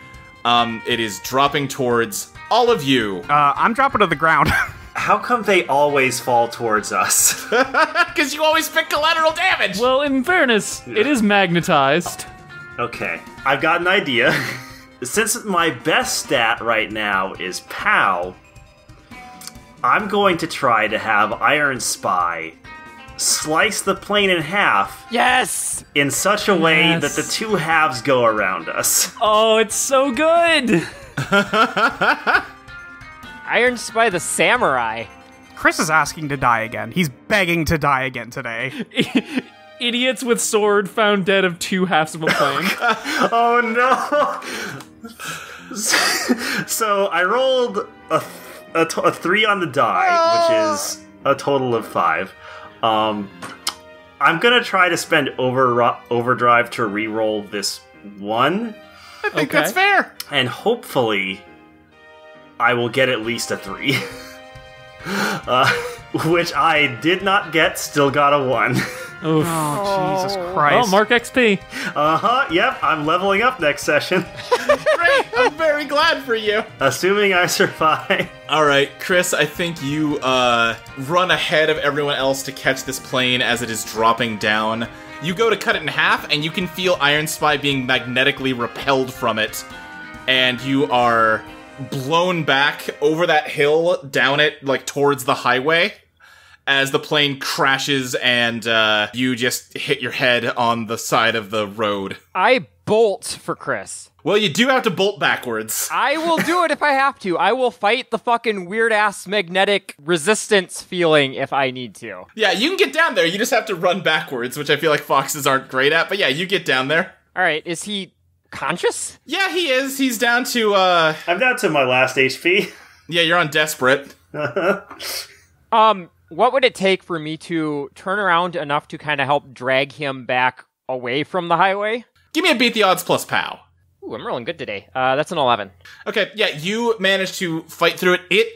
[SPEAKER 1] It is dropping towards all of you.
[SPEAKER 3] I'm dropping to the ground.
[SPEAKER 4] How come they always fall towards us?
[SPEAKER 1] Because you always pick collateral damage!
[SPEAKER 2] Well, in fairness, it is magnetized.
[SPEAKER 4] Okay, I've got an idea. Since my best stat right now is POW, I'm going to try to have Iron Spy slice the plane in half
[SPEAKER 5] Yes!
[SPEAKER 4] in such a way
[SPEAKER 2] Yes.
[SPEAKER 4] that the two halves go around us.
[SPEAKER 2] Oh, it's so good!
[SPEAKER 5] Iron Spy the Samurai.
[SPEAKER 3] Chris is asking to die again. He's begging to die again today.
[SPEAKER 2] Idiots with sword found dead of 2 halves of a plane.
[SPEAKER 4] Oh no! So I rolled a 3 on the die, which is a total of 5. I'm gonna try to spend overdrive to re-roll this 1,
[SPEAKER 1] I think that's fair.
[SPEAKER 4] and hopefully I will get at least a 3. Which I did not get, still got a 1.
[SPEAKER 2] Oof.
[SPEAKER 3] Oh, Jesus
[SPEAKER 2] Oh,
[SPEAKER 3] Christ.
[SPEAKER 2] mark XP.
[SPEAKER 4] Yep, I'm leveling up next session.
[SPEAKER 1] Great, I'm very glad for you.
[SPEAKER 4] Assuming I survive.
[SPEAKER 1] Alright, Chris, I think you run ahead of everyone else to catch this plane as it is dropping down. You go to cut it in half, and you can feel Iron Spy being magnetically repelled from it. And you are blown back over that hill, down it, like, towards the highway, as the plane crashes and you just hit your head on the side of the road.
[SPEAKER 5] I bolt for Chris.
[SPEAKER 1] Well, you do have to bolt backwards.
[SPEAKER 5] I will do it if I have to. I will fight the fucking weird-ass magnetic resistance feeling if I need to.
[SPEAKER 1] Yeah, you can get down there, you just have to run backwards, which I feel like foxes aren't great at, but yeah, you get down there.
[SPEAKER 5] Alright, is he conscious?
[SPEAKER 1] Yeah, he is. He's down to,
[SPEAKER 4] I'm down to my last HP.
[SPEAKER 1] Yeah, you're on desperate.
[SPEAKER 5] What would it take for me to turn around enough to kind of help drag him back away from the highway?
[SPEAKER 1] Give me a beat the odds plus POW.
[SPEAKER 5] Ooh, I'm rolling good today. That's an 11.
[SPEAKER 1] Okay, yeah, you managed to fight through it. It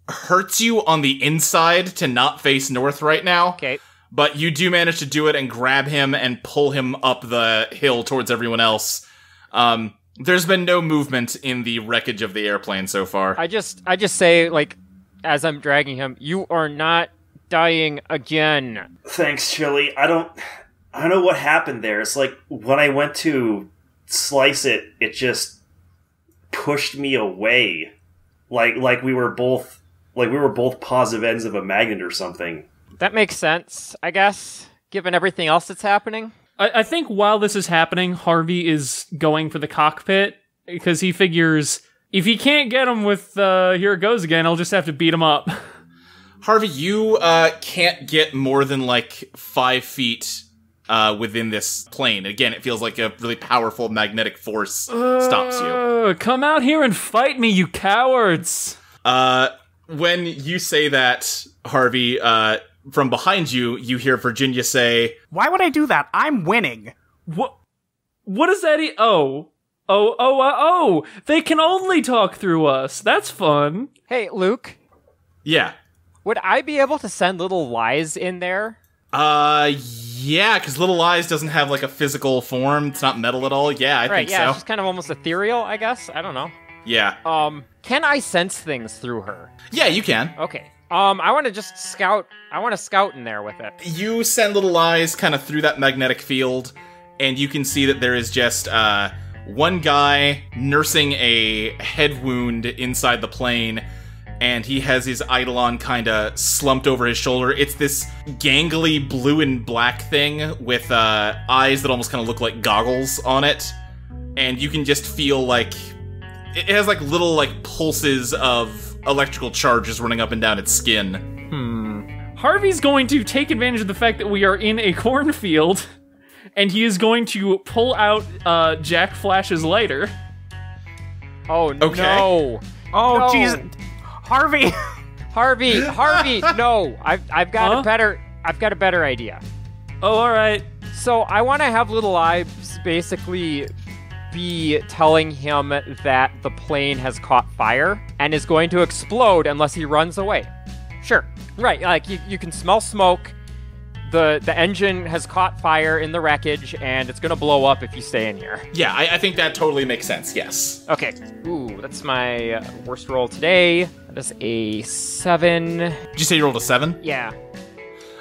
[SPEAKER 1] hurts you on the inside to not face north right now.
[SPEAKER 5] Okay.
[SPEAKER 1] But you do manage to do it and grab him and pull him up the hill towards everyone else. There's been no movement in the wreckage of the airplane so far.
[SPEAKER 5] I just say, like, as I'm dragging him, you are not dying again.
[SPEAKER 4] Thanks, Chili. I don't know what happened there. It's like when I went to slice it, it just pushed me away. Like we were both positive ends of a magnet or something.
[SPEAKER 5] That makes sense, I guess, given everything else that's happening.
[SPEAKER 2] I think while this is happening, Harvey is going for the cockpit because he figures if he can't get him with here it goes again, I'll just have to beat him up.
[SPEAKER 1] Harvey, you can't get more than like 5 feet within this plane. Again, it feels like a really powerful magnetic force stops you.
[SPEAKER 2] Come out here and fight me, you cowards!
[SPEAKER 1] When you say that, Harvey, from behind you, you hear Virginia say,
[SPEAKER 3] Why would I do that? I'm winning.
[SPEAKER 2] What is that? They can only talk through us. That's fun.
[SPEAKER 5] Hey, Luke,
[SPEAKER 1] yeah.
[SPEAKER 5] would I be able to send little lies in there?
[SPEAKER 1] Yeah, because Little Eyes doesn't have, like, a physical form. It's not metal at all. Yeah, I think so.
[SPEAKER 5] It's just kind of almost ethereal, I guess. I don't know.
[SPEAKER 1] Yeah.
[SPEAKER 5] Can I sense things through her?
[SPEAKER 1] Yeah, you can.
[SPEAKER 5] Okay. I want to just scout. I want to scout in there with it.
[SPEAKER 1] You send Little Eyes kind of through that magnetic field, and you can see that there is just, one guy nursing a head wound inside the plane, and he has his Eidolon kind of slumped over his shoulder. It's this gangly blue and black thing with eyes that almost kind of look like goggles on it. And you can just feel like it has like little like pulses of electrical charges running up and down its skin.
[SPEAKER 2] Harvey's going to take advantage of the fact that we are in a cornfield, and he is going to pull out Jack Flash's lighter.
[SPEAKER 5] Oh,
[SPEAKER 1] Okay.
[SPEAKER 5] no.
[SPEAKER 3] Oh,
[SPEAKER 5] No.
[SPEAKER 3] jeez. Harvey!
[SPEAKER 5] Harvey, no. I've got a better idea.
[SPEAKER 2] Oh, all right.
[SPEAKER 5] So I want to have Little Eyes basically be telling him that the plane has caught fire and is going to explode unless he runs away. Sure. Right, like you can smell smoke. The engine has caught fire in the wreckage, and it's gonna blow up if you stay in here.
[SPEAKER 1] Yeah, I think that totally makes sense, yes.
[SPEAKER 5] Okay. Ooh, that's my worst roll today. That is a 7.
[SPEAKER 1] Did you say you rolled a 7?
[SPEAKER 5] Yeah.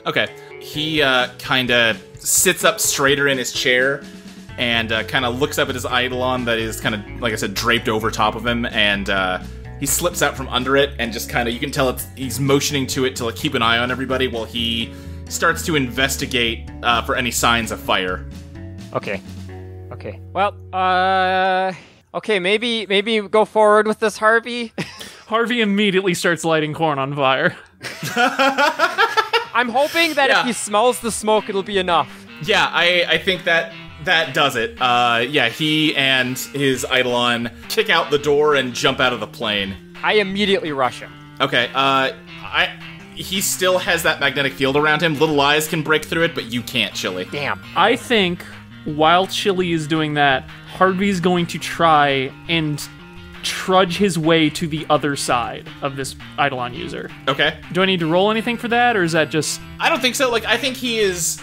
[SPEAKER 1] Okay. He kind of sits up straighter in his chair and kind of looks up at his Eidolon that is kind of, like I said, draped over top of him, and he slips out from under it and just kind of, you can tell he's motioning to it to like, keep an eye on everybody while he starts to investigate for any signs of fire.
[SPEAKER 5] Okay. Well, okay, maybe go forward with this, Harvey.
[SPEAKER 2] Harvey immediately starts lighting corn on fire.
[SPEAKER 5] I'm hoping that if he smells the smoke, it'll be enough.
[SPEAKER 1] Yeah, I think that does it. Yeah, he and his Eidolon kick out the door and jump out of the plane.
[SPEAKER 5] I immediately rush him.
[SPEAKER 1] Okay, he still has that magnetic field around him. Little Eyes can break through it, but you can't, Chili.
[SPEAKER 5] Damn.
[SPEAKER 2] I think while Chili is doing that, Harvey's going to try and trudge his way to the other side of this Eidolon user.
[SPEAKER 1] Okay.
[SPEAKER 2] Do I need to roll anything for that, or is that just...
[SPEAKER 1] I don't think so. Like, I think he is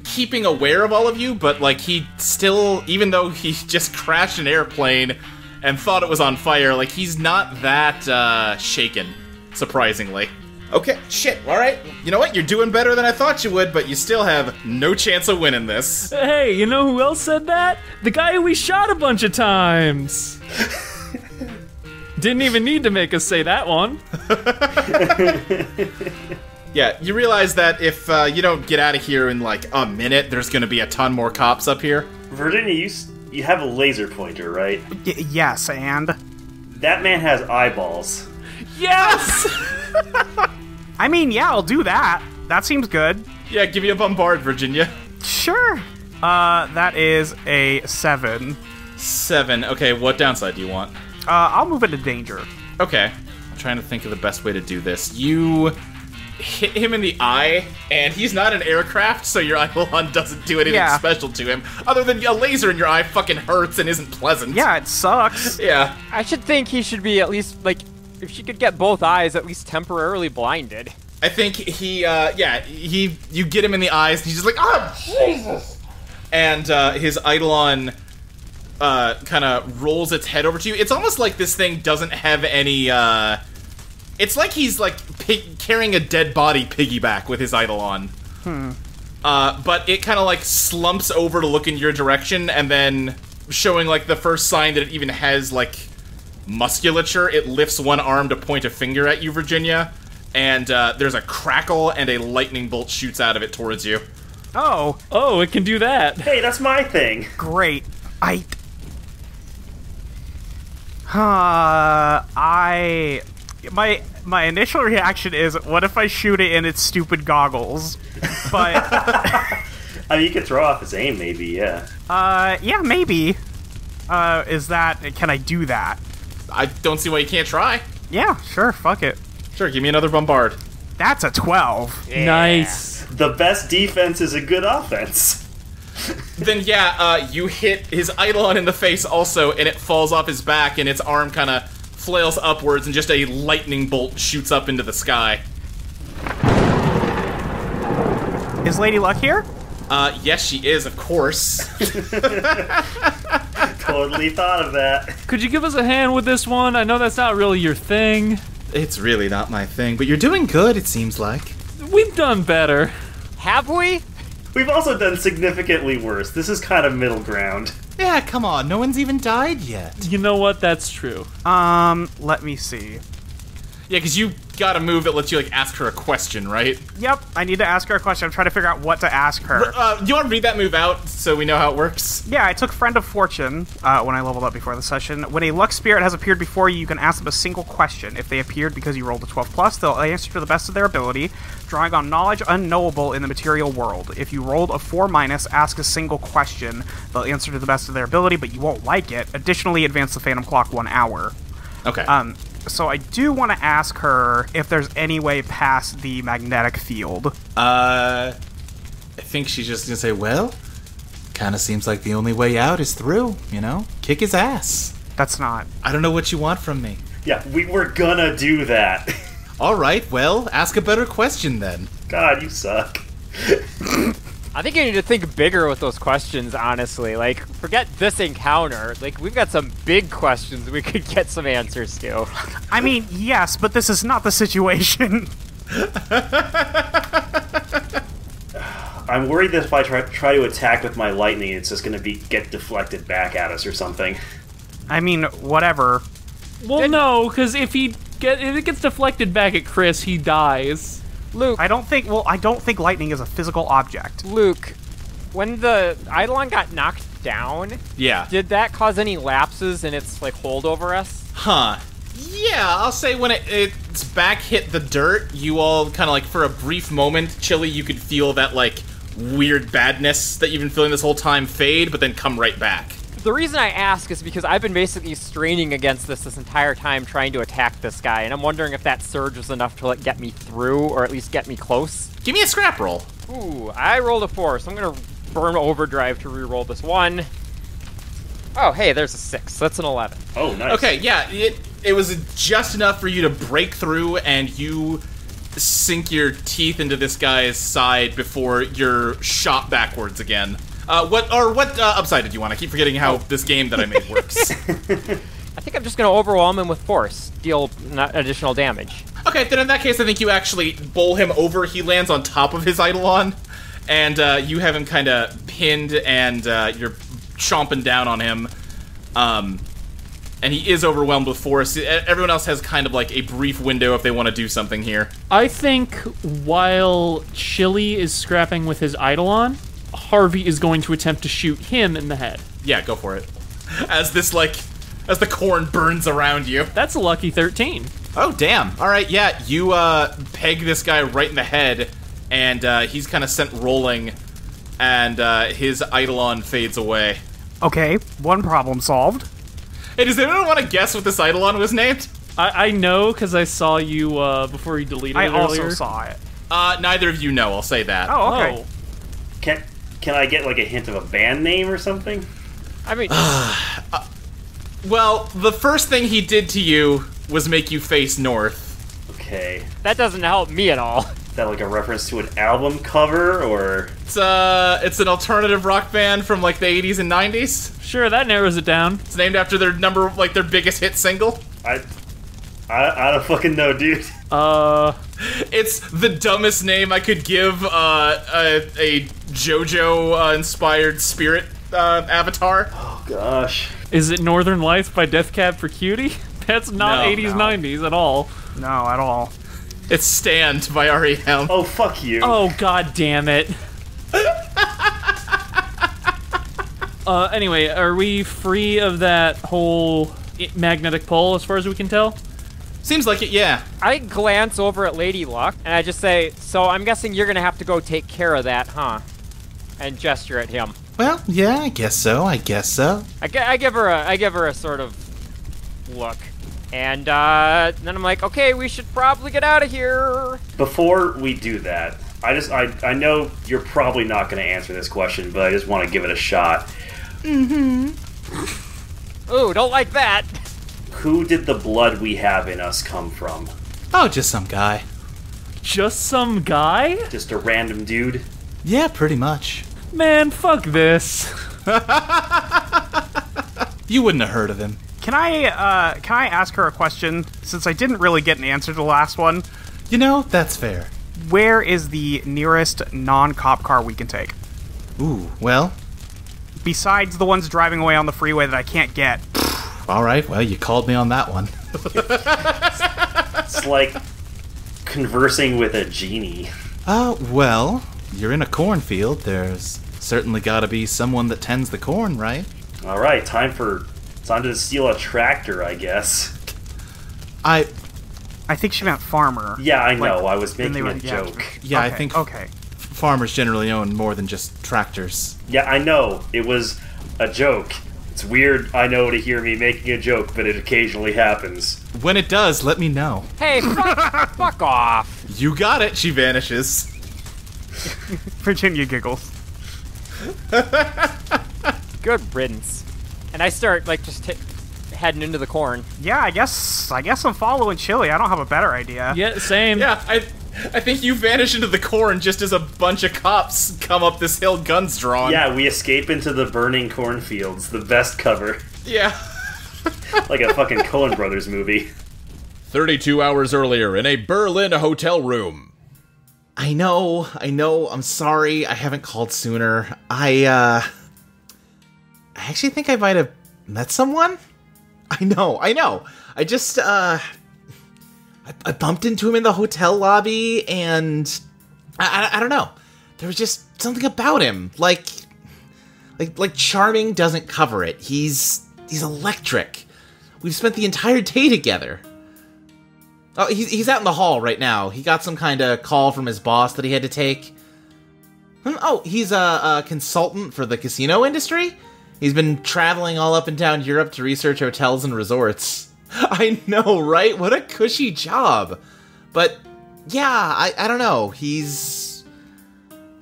[SPEAKER 1] keeping aware of all of you, but, like, he still, even though he just crashed an airplane and thought it was on fire, like, he's not that, shaken, surprisingly. Okay, shit, alright. You know what? You're doing better than I thought you would, but you still have no chance of winning this.
[SPEAKER 2] Hey, you know who else said that? The guy who we shot a bunch of times! Didn't even need to make us say that one.
[SPEAKER 1] Yeah, you realize that if you don't get out of here in, like, a minute, there's gonna be a ton more cops up here.
[SPEAKER 4] Virginia, you have a laser pointer, right?
[SPEAKER 3] Yes, and?
[SPEAKER 4] That man has eyeballs.
[SPEAKER 2] Yes!
[SPEAKER 3] I mean, yeah, I'll do that. That seems good.
[SPEAKER 1] Yeah, give me a bombard, Virginia.
[SPEAKER 3] Sure. That is a 7.
[SPEAKER 1] 7. Okay, what downside do you want?
[SPEAKER 3] I'll move into danger.
[SPEAKER 1] Okay. I'm trying to think of the best way to do this. You hit him in the eye, and he's not an aircraft, so your Eidolon doesn't do anything special to him, other than a laser in your eye fucking hurts and isn't pleasant.
[SPEAKER 3] Yeah, it sucks.
[SPEAKER 1] Yeah.
[SPEAKER 5] I should think he should be at least, like, if she could get both eyes, at least temporarily blinded.
[SPEAKER 1] I think you get him in the eyes, and he's just like, oh, Jesus! And his Eidolon kind of rolls its head over to you. It's almost like this thing doesn't have any, it's like he's, like, carrying a dead body piggyback with his Eidolon. But it kind of, like, slumps over to look in your direction, and then, showing, like, the first sign that it even has, like, musculature, it lifts one arm to point a finger at you, Virginia, and there's a crackle, and a lightning bolt shoots out of it towards you.
[SPEAKER 3] Oh,
[SPEAKER 2] it can do that.
[SPEAKER 4] Hey, that's my thing.
[SPEAKER 3] great. My initial reaction is, what if I shoot it in its stupid goggles? But
[SPEAKER 4] I mean, you could throw off his aim, maybe. Yeah.
[SPEAKER 3] yeah, maybe. Can I do that?
[SPEAKER 1] I don't see why you can't try.
[SPEAKER 3] Yeah, sure, fuck it.
[SPEAKER 1] Sure, give me another bombard.
[SPEAKER 3] That's a 12.
[SPEAKER 2] Nice.
[SPEAKER 4] The best defense is a good offense.
[SPEAKER 1] Then you hit his Eidolon in the face also, and it falls off his back, and its arm kind of flails upwards, and just a lightning bolt shoots up into the sky.
[SPEAKER 3] Is Lady Luck here?
[SPEAKER 1] Yes, she is, of course.
[SPEAKER 4] Totally thought of that.
[SPEAKER 2] Could you give us a hand with this one? I know that's not really your thing.
[SPEAKER 1] It's really not my thing, but you're doing good, it seems like.
[SPEAKER 2] We've done better.
[SPEAKER 5] Have we?
[SPEAKER 4] We've also done significantly worse. This is kind of middle ground.
[SPEAKER 1] Yeah, come on, no one's even died yet.
[SPEAKER 2] You know what? That's true.
[SPEAKER 3] Let me see.
[SPEAKER 1] Yeah, because you got a move that lets you, like, ask her a question, right?
[SPEAKER 3] Yep, I need to ask her a question. I'm trying to figure out what to ask her.
[SPEAKER 1] Do you want to read that move out so we know how it works?
[SPEAKER 3] Yeah, I took Friend of Fortune when I leveled up before the session. When a luck spirit has appeared before you, you can ask them a single question. If they appeared because you rolled a 12+, they'll answer to the best of their ability, drawing on knowledge unknowable in the material world. If you rolled a 4-, ask a single question. They'll answer to the best of their ability, but you won't like it. Additionally, advance the Phantom Clock 1 hour.
[SPEAKER 1] Okay.
[SPEAKER 3] So I do want to ask her if there's any way past the magnetic field.
[SPEAKER 1] I think she's just gonna say, well, kinda seems like the only way out is through, you know? Kick his ass.
[SPEAKER 3] That's not.
[SPEAKER 1] I don't know what you want from me.
[SPEAKER 4] Yeah, we were gonna do that.
[SPEAKER 1] Alright, well, ask a better question then.
[SPEAKER 4] God, you suck.
[SPEAKER 5] I think you need to think bigger with those questions, honestly. Like, forget this encounter. Like, we've got some big questions we could get some answers to.
[SPEAKER 3] I mean, yes, but this is not the situation.
[SPEAKER 4] I'm worried that if I try to attack with my lightning, it's just gonna get deflected back at us or something.
[SPEAKER 3] I mean, whatever.
[SPEAKER 2] Well, no, because if it gets deflected back at Chris, he dies.
[SPEAKER 5] Luke,
[SPEAKER 3] I don't think lightning is a physical object.
[SPEAKER 5] Luke, when the Eidolon got knocked down,
[SPEAKER 1] Yeah.
[SPEAKER 5] did that cause any lapses in its, like, hold over us?
[SPEAKER 1] Huh. Yeah, I'll say when its back hit the dirt, you all kind of, like, for a brief moment, Chili, you could feel that, like, weird badness that you've been feeling this whole time fade, but then come right back.
[SPEAKER 5] The reason I ask is because I've been basically straining against this entire time trying to attack this guy, and I'm wondering if that surge was enough to, like, get me through, or at least get me close.
[SPEAKER 1] Give me a scrap roll.
[SPEAKER 5] Ooh, I rolled a 4, so I'm gonna burn overdrive to re-roll this one. Oh, hey, there's a 6. That's an 11.
[SPEAKER 4] Oh, nice.
[SPEAKER 1] Okay, yeah, it was just enough for you to break through, and you sink your teeth into this guy's side before you're shot backwards again. What upside did you want? I keep forgetting how this game that I made works.
[SPEAKER 5] I think I'm just gonna overwhelm him with force, deal additional damage.
[SPEAKER 1] Okay, then in that case, I think you actually bowl him over. He lands on top of his Eidolon, and you have him kind of pinned, and you're chomping down on him. And he is overwhelmed with force. Everyone else has kind of like a brief window if they want to do something here.
[SPEAKER 2] I think while Chili is scrapping with his Eidolon, Harvey is going to attempt to shoot him in the head.
[SPEAKER 1] Yeah, go for it. As the corn burns around you.
[SPEAKER 2] That's a lucky 13.
[SPEAKER 1] Oh, damn. All right, yeah, you peg this guy right in the head, and he's kind of sent rolling, and his Eidolon fades away.
[SPEAKER 3] Okay, one problem solved.
[SPEAKER 1] Hey, does anyone want to guess what this Eidolon was named?
[SPEAKER 2] I know because I saw you before you deleted it
[SPEAKER 3] I
[SPEAKER 2] earlier.
[SPEAKER 3] also saw it.
[SPEAKER 1] Neither of you know, I'll say that.
[SPEAKER 3] Oh, okay.
[SPEAKER 4] Can I get like a hint of a band name or something?
[SPEAKER 5] I mean,
[SPEAKER 1] Well, the first thing he did to you was make you face north.
[SPEAKER 4] Okay.
[SPEAKER 5] that doesn't help me at all.
[SPEAKER 4] Is that like a reference to an album cover or?
[SPEAKER 1] It's an alternative rock band from like the 80s and 90s.
[SPEAKER 2] Sure, that narrows it down.
[SPEAKER 1] It's named after their their biggest hit single.
[SPEAKER 4] I don't fucking know, dude.
[SPEAKER 1] It's the dumbest name I could give a JoJo inspired spirit avatar.
[SPEAKER 4] Oh gosh.
[SPEAKER 2] Is it Northern Lights by Death Cab for Cutie? That's not
[SPEAKER 1] No,
[SPEAKER 2] 80s, 90s at all.
[SPEAKER 3] No, at all.
[SPEAKER 1] It's Stand by REM.
[SPEAKER 4] Oh fuck you.
[SPEAKER 2] Oh, god damn it. Anyway, are we free of that whole magnetic pole as far as we can tell?
[SPEAKER 1] Seems like it, yeah.
[SPEAKER 5] I glance over at Lady Luck, and I just say, so I'm guessing you're gonna have to go take care of that, huh? And gesture at him.
[SPEAKER 1] Well, yeah, I guess so.
[SPEAKER 5] I give her a sort of look. And then I'm like, okay, we should probably get out of here.
[SPEAKER 4] Before we do that, I know you're probably not going to answer this question, but I just want to give it a shot.
[SPEAKER 5] Ooh, don't like that.
[SPEAKER 4] Who did the blood we have in us come from?
[SPEAKER 1] Oh, just some guy.
[SPEAKER 2] Just some guy?
[SPEAKER 4] Just a random dude?
[SPEAKER 1] Yeah, pretty much.
[SPEAKER 2] Man, fuck this.
[SPEAKER 1] You wouldn't have heard of him.
[SPEAKER 3] Can I ask her a question? Since I didn't really get an answer to the last one.
[SPEAKER 1] You know, that's fair.
[SPEAKER 3] Where is the nearest non-cop car we can take?
[SPEAKER 1] Ooh, well,
[SPEAKER 3] Besides the ones driving away on the freeway that I can't get.
[SPEAKER 1] all right, well, you called me on that one.
[SPEAKER 4] It's like conversing with a genie.
[SPEAKER 1] Well, you're in a cornfield. There's certainly gotta be someone that tends the corn, right?
[SPEAKER 4] Alright, time to steal a tractor, I guess.
[SPEAKER 3] I think she meant farmer.
[SPEAKER 4] Yeah, I know,
[SPEAKER 3] Like,
[SPEAKER 4] I was
[SPEAKER 3] when they
[SPEAKER 4] making
[SPEAKER 3] were-
[SPEAKER 4] a joke.
[SPEAKER 1] Yeah, I
[SPEAKER 3] Okay,
[SPEAKER 1] think
[SPEAKER 3] Okay.
[SPEAKER 1] farmers generally own more than just tractors.
[SPEAKER 4] Yeah, I know, it was a joke. It's weird, I know, to hear me making a joke, but it occasionally happens.
[SPEAKER 1] When it does, let me know.
[SPEAKER 5] Hey, fuck off.
[SPEAKER 1] You got it, she vanishes.
[SPEAKER 3] Virginia giggles.
[SPEAKER 5] Good riddance. And I start, like, just heading into the corn.
[SPEAKER 3] Yeah, I guess I'm following Chili. I don't have a better idea.
[SPEAKER 2] Yeah, same.
[SPEAKER 1] Yeah, I think you vanish into the corn just as a bunch of cops come up this hill, guns drawn.
[SPEAKER 4] Yeah, we escape into the burning cornfields, the best cover.
[SPEAKER 1] Yeah.
[SPEAKER 4] Like a fucking Coen Brothers movie.
[SPEAKER 1] 32 hours earlier in a Berlin hotel room. I know, I'm sorry I haven't called sooner. I actually think I might have met someone? I know. I just, I bumped into him in the hotel lobby, and I don't know. There was just something about him. Like charming doesn't cover it. He's electric. We've spent the entire day together. Oh, he's out in the hall right now. He got some kind of call from his boss that he had to take. Oh, he's a consultant for the casino industry? He's been traveling all up and down Europe to research hotels and resorts. I know, right? What a cushy job. But, yeah, I don't know. He's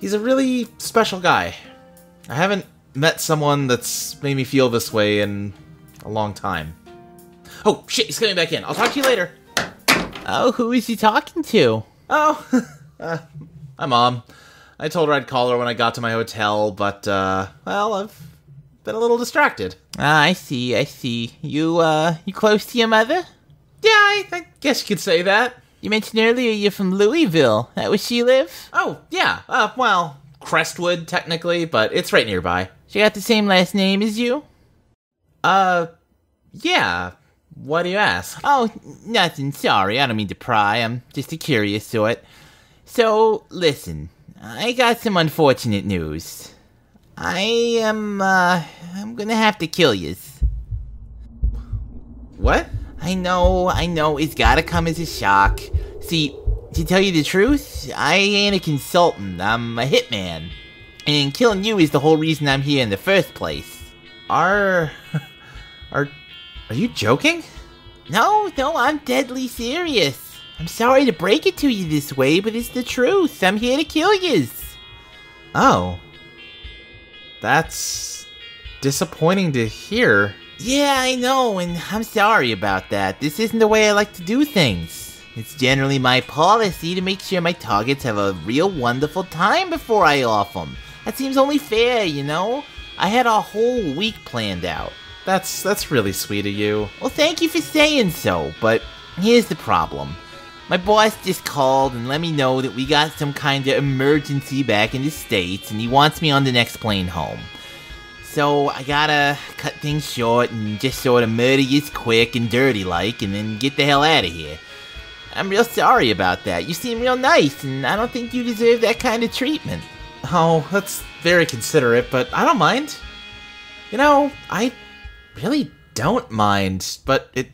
[SPEAKER 1] a really special guy. I haven't met someone that's made me feel this way in a long time. Oh, shit, he's coming back in. I'll talk to you later.
[SPEAKER 6] Oh, who is he talking to?
[SPEAKER 1] Oh, my mom. I told her I'd call her when I got to my hotel, but, well, I've been a little distracted.
[SPEAKER 6] Ah, I see. You close to your mother?
[SPEAKER 1] Yeah, I guess you could say that.
[SPEAKER 6] You mentioned earlier you're from Louisville. That where she live?
[SPEAKER 1] Oh, yeah. Well, Crestwood, technically, but it's right nearby.
[SPEAKER 6] She got the same last name as you?
[SPEAKER 1] Yeah. Why do you ask?
[SPEAKER 6] Oh, nothing. Sorry, I don't mean to pry. I'm just a curious sort. So, listen. I got some unfortunate news. I'm gonna have to kill yous.
[SPEAKER 1] What?
[SPEAKER 6] I know, it's gotta come as a shock. See, to tell you the truth, I ain't a consultant, I'm a hitman. And killing you is the whole reason I'm here in the first place.
[SPEAKER 1] Are you joking?
[SPEAKER 6] No, I'm deadly serious. I'm sorry to break it to you this way, but it's the truth. I'm here to kill yous.
[SPEAKER 1] Oh. That's disappointing to hear.
[SPEAKER 6] Yeah, I know, and I'm sorry about that. This isn't the way I like to do things. It's generally my policy to make sure my targets have a real wonderful time before I off them. That seems only fair, you know? I had a whole week planned out.
[SPEAKER 1] That's really sweet of you.
[SPEAKER 6] Well, thank you for saying so, but here's the problem. My boss just called and let me know that we got some kind of emergency back in the States, and he wants me on the next plane home. So I gotta cut things short and just sort of murder you quick and dirty like, and then get the hell out of here. I'm real sorry about that. You seem real nice, and I don't think you deserve that kind of treatment.
[SPEAKER 1] Oh, that's very considerate, but I don't mind. You know, I really don't mind, but it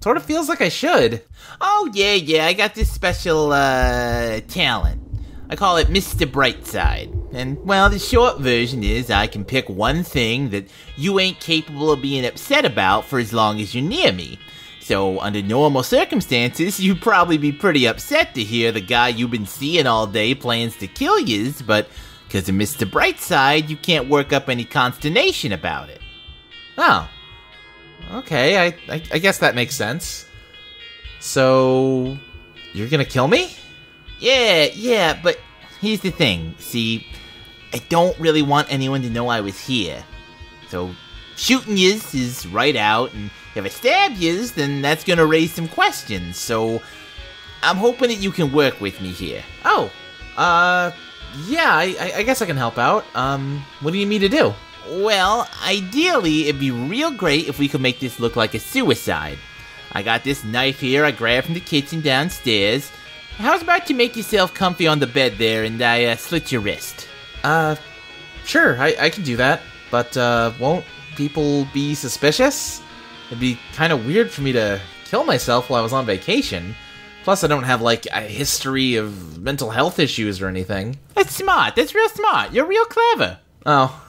[SPEAKER 1] sort of feels like I should.
[SPEAKER 6] Oh, yeah, I got this special, talent. I call it Mr. Brightside. And, well, the short version is I can pick one thing that you ain't capable of being upset about for as long as you're near me. So, under normal circumstances, you'd probably be pretty upset to hear the guy you've been seeing all day plans to kill yous, but because of Mr. Brightside, you can't work up any consternation about it.
[SPEAKER 1] Oh. Okay, I guess that makes sense. So, you're gonna kill me?
[SPEAKER 6] Yeah, but here's the thing. See, I don't really want anyone to know I was here. So, shooting yous is right out, and if I stab yous, then that's gonna raise some questions. So, I'm hoping that you can work with me here.
[SPEAKER 1] Oh, yeah, I guess I can help out. What do you need me to do?
[SPEAKER 6] Well, ideally, it'd be real great if we could make this look like a suicide. I got this knife here I grabbed from the kitchen downstairs. How's about you make yourself comfy on the bed there and I slit your wrist?
[SPEAKER 1] Sure, I can do that. But, won't people be suspicious? It'd be kind of weird for me to kill myself while I was on vacation. Plus, I don't have, like, a history of mental health issues or anything.
[SPEAKER 6] That's smart. That's real smart. You're real clever.
[SPEAKER 1] Oh,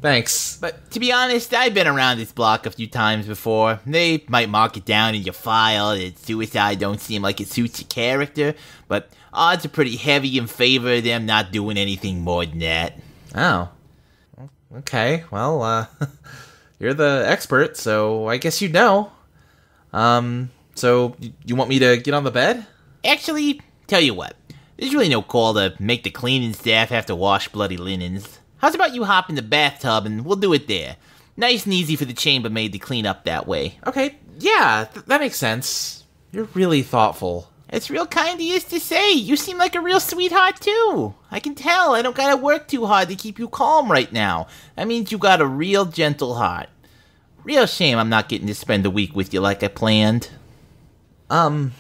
[SPEAKER 1] thanks.
[SPEAKER 6] But to be honest, I've been around this block a few times before. They might mark it down in your file that suicide don't seem like it suits your character, but odds are pretty heavy in favor of them not doing anything more than that.
[SPEAKER 1] Oh. Okay, well, you're the expert, so I guess you know. So you want me to get on the bed?
[SPEAKER 6] Actually, tell you what. There's really no call to make the cleaning staff have to wash bloody linens. How's about you hop in the bathtub and we'll do it there? Nice and easy for the chambermaid to clean up that way.
[SPEAKER 1] Okay, yeah, that makes sense. You're really thoughtful.
[SPEAKER 6] It's real kind of you to say. You seem like a real sweetheart, too. I can tell. I don't gotta work too hard to keep you calm right now. That means you got a real gentle heart. Real shame I'm not getting to spend a week with you like I planned.
[SPEAKER 1] Can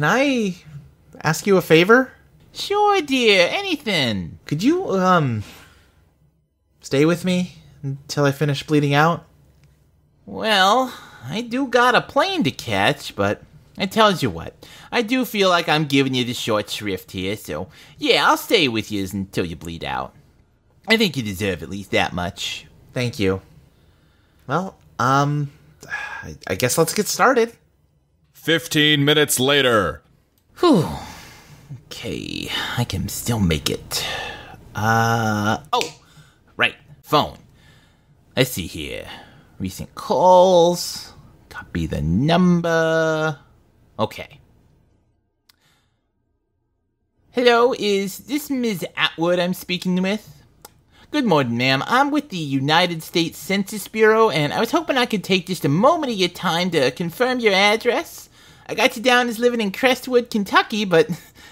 [SPEAKER 1] I ask you a favor?
[SPEAKER 6] Sure, dear. Anything.
[SPEAKER 1] Could you, stay with me until I finish bleeding out?
[SPEAKER 6] Well, I do got a plane to catch, but I tells you what. I do feel like I'm giving you the short shrift here, so yeah, I'll stay with you until you bleed out. I think you deserve at least that much.
[SPEAKER 1] Thank you. Well, I guess let's get started.
[SPEAKER 7] 15 minutes later.
[SPEAKER 6] Whew. Okay, I can still make it. Oh, right, phone. Let's see here. Recent calls. Copy the number. Okay. Hello, is this Ms. Atwood I'm speaking with? Good morning, ma'am. I'm with the United States Census Bureau, and I was hoping I could take just a moment of your time to confirm your address. I got you down as living in Crestwood, Kentucky, but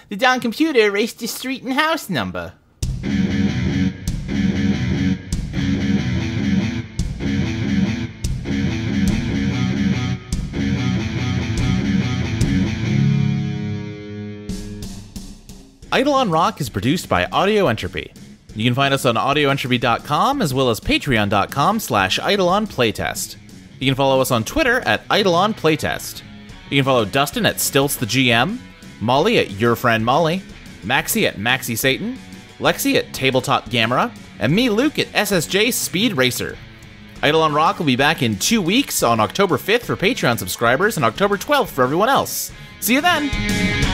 [SPEAKER 6] the darn computer erased your street and house number.
[SPEAKER 1] Eidolon Rock is produced by Audio Entropy. You can find us on audioentropy.com as well as patreon.com/Eidolon Playtest. You can follow us on Twitter at Eidolon Playtest. You can follow Dustin at Stilts the GM, Molly at Your Friend Molly, Maxie at Maxie Satan, Lexi at Tabletop Gamera, and me, Luke, at SSJ Speed Racer. Eidolon Rock will be back in 2 weeks on October 5th for Patreon subscribers and October 12th for everyone else. See you then!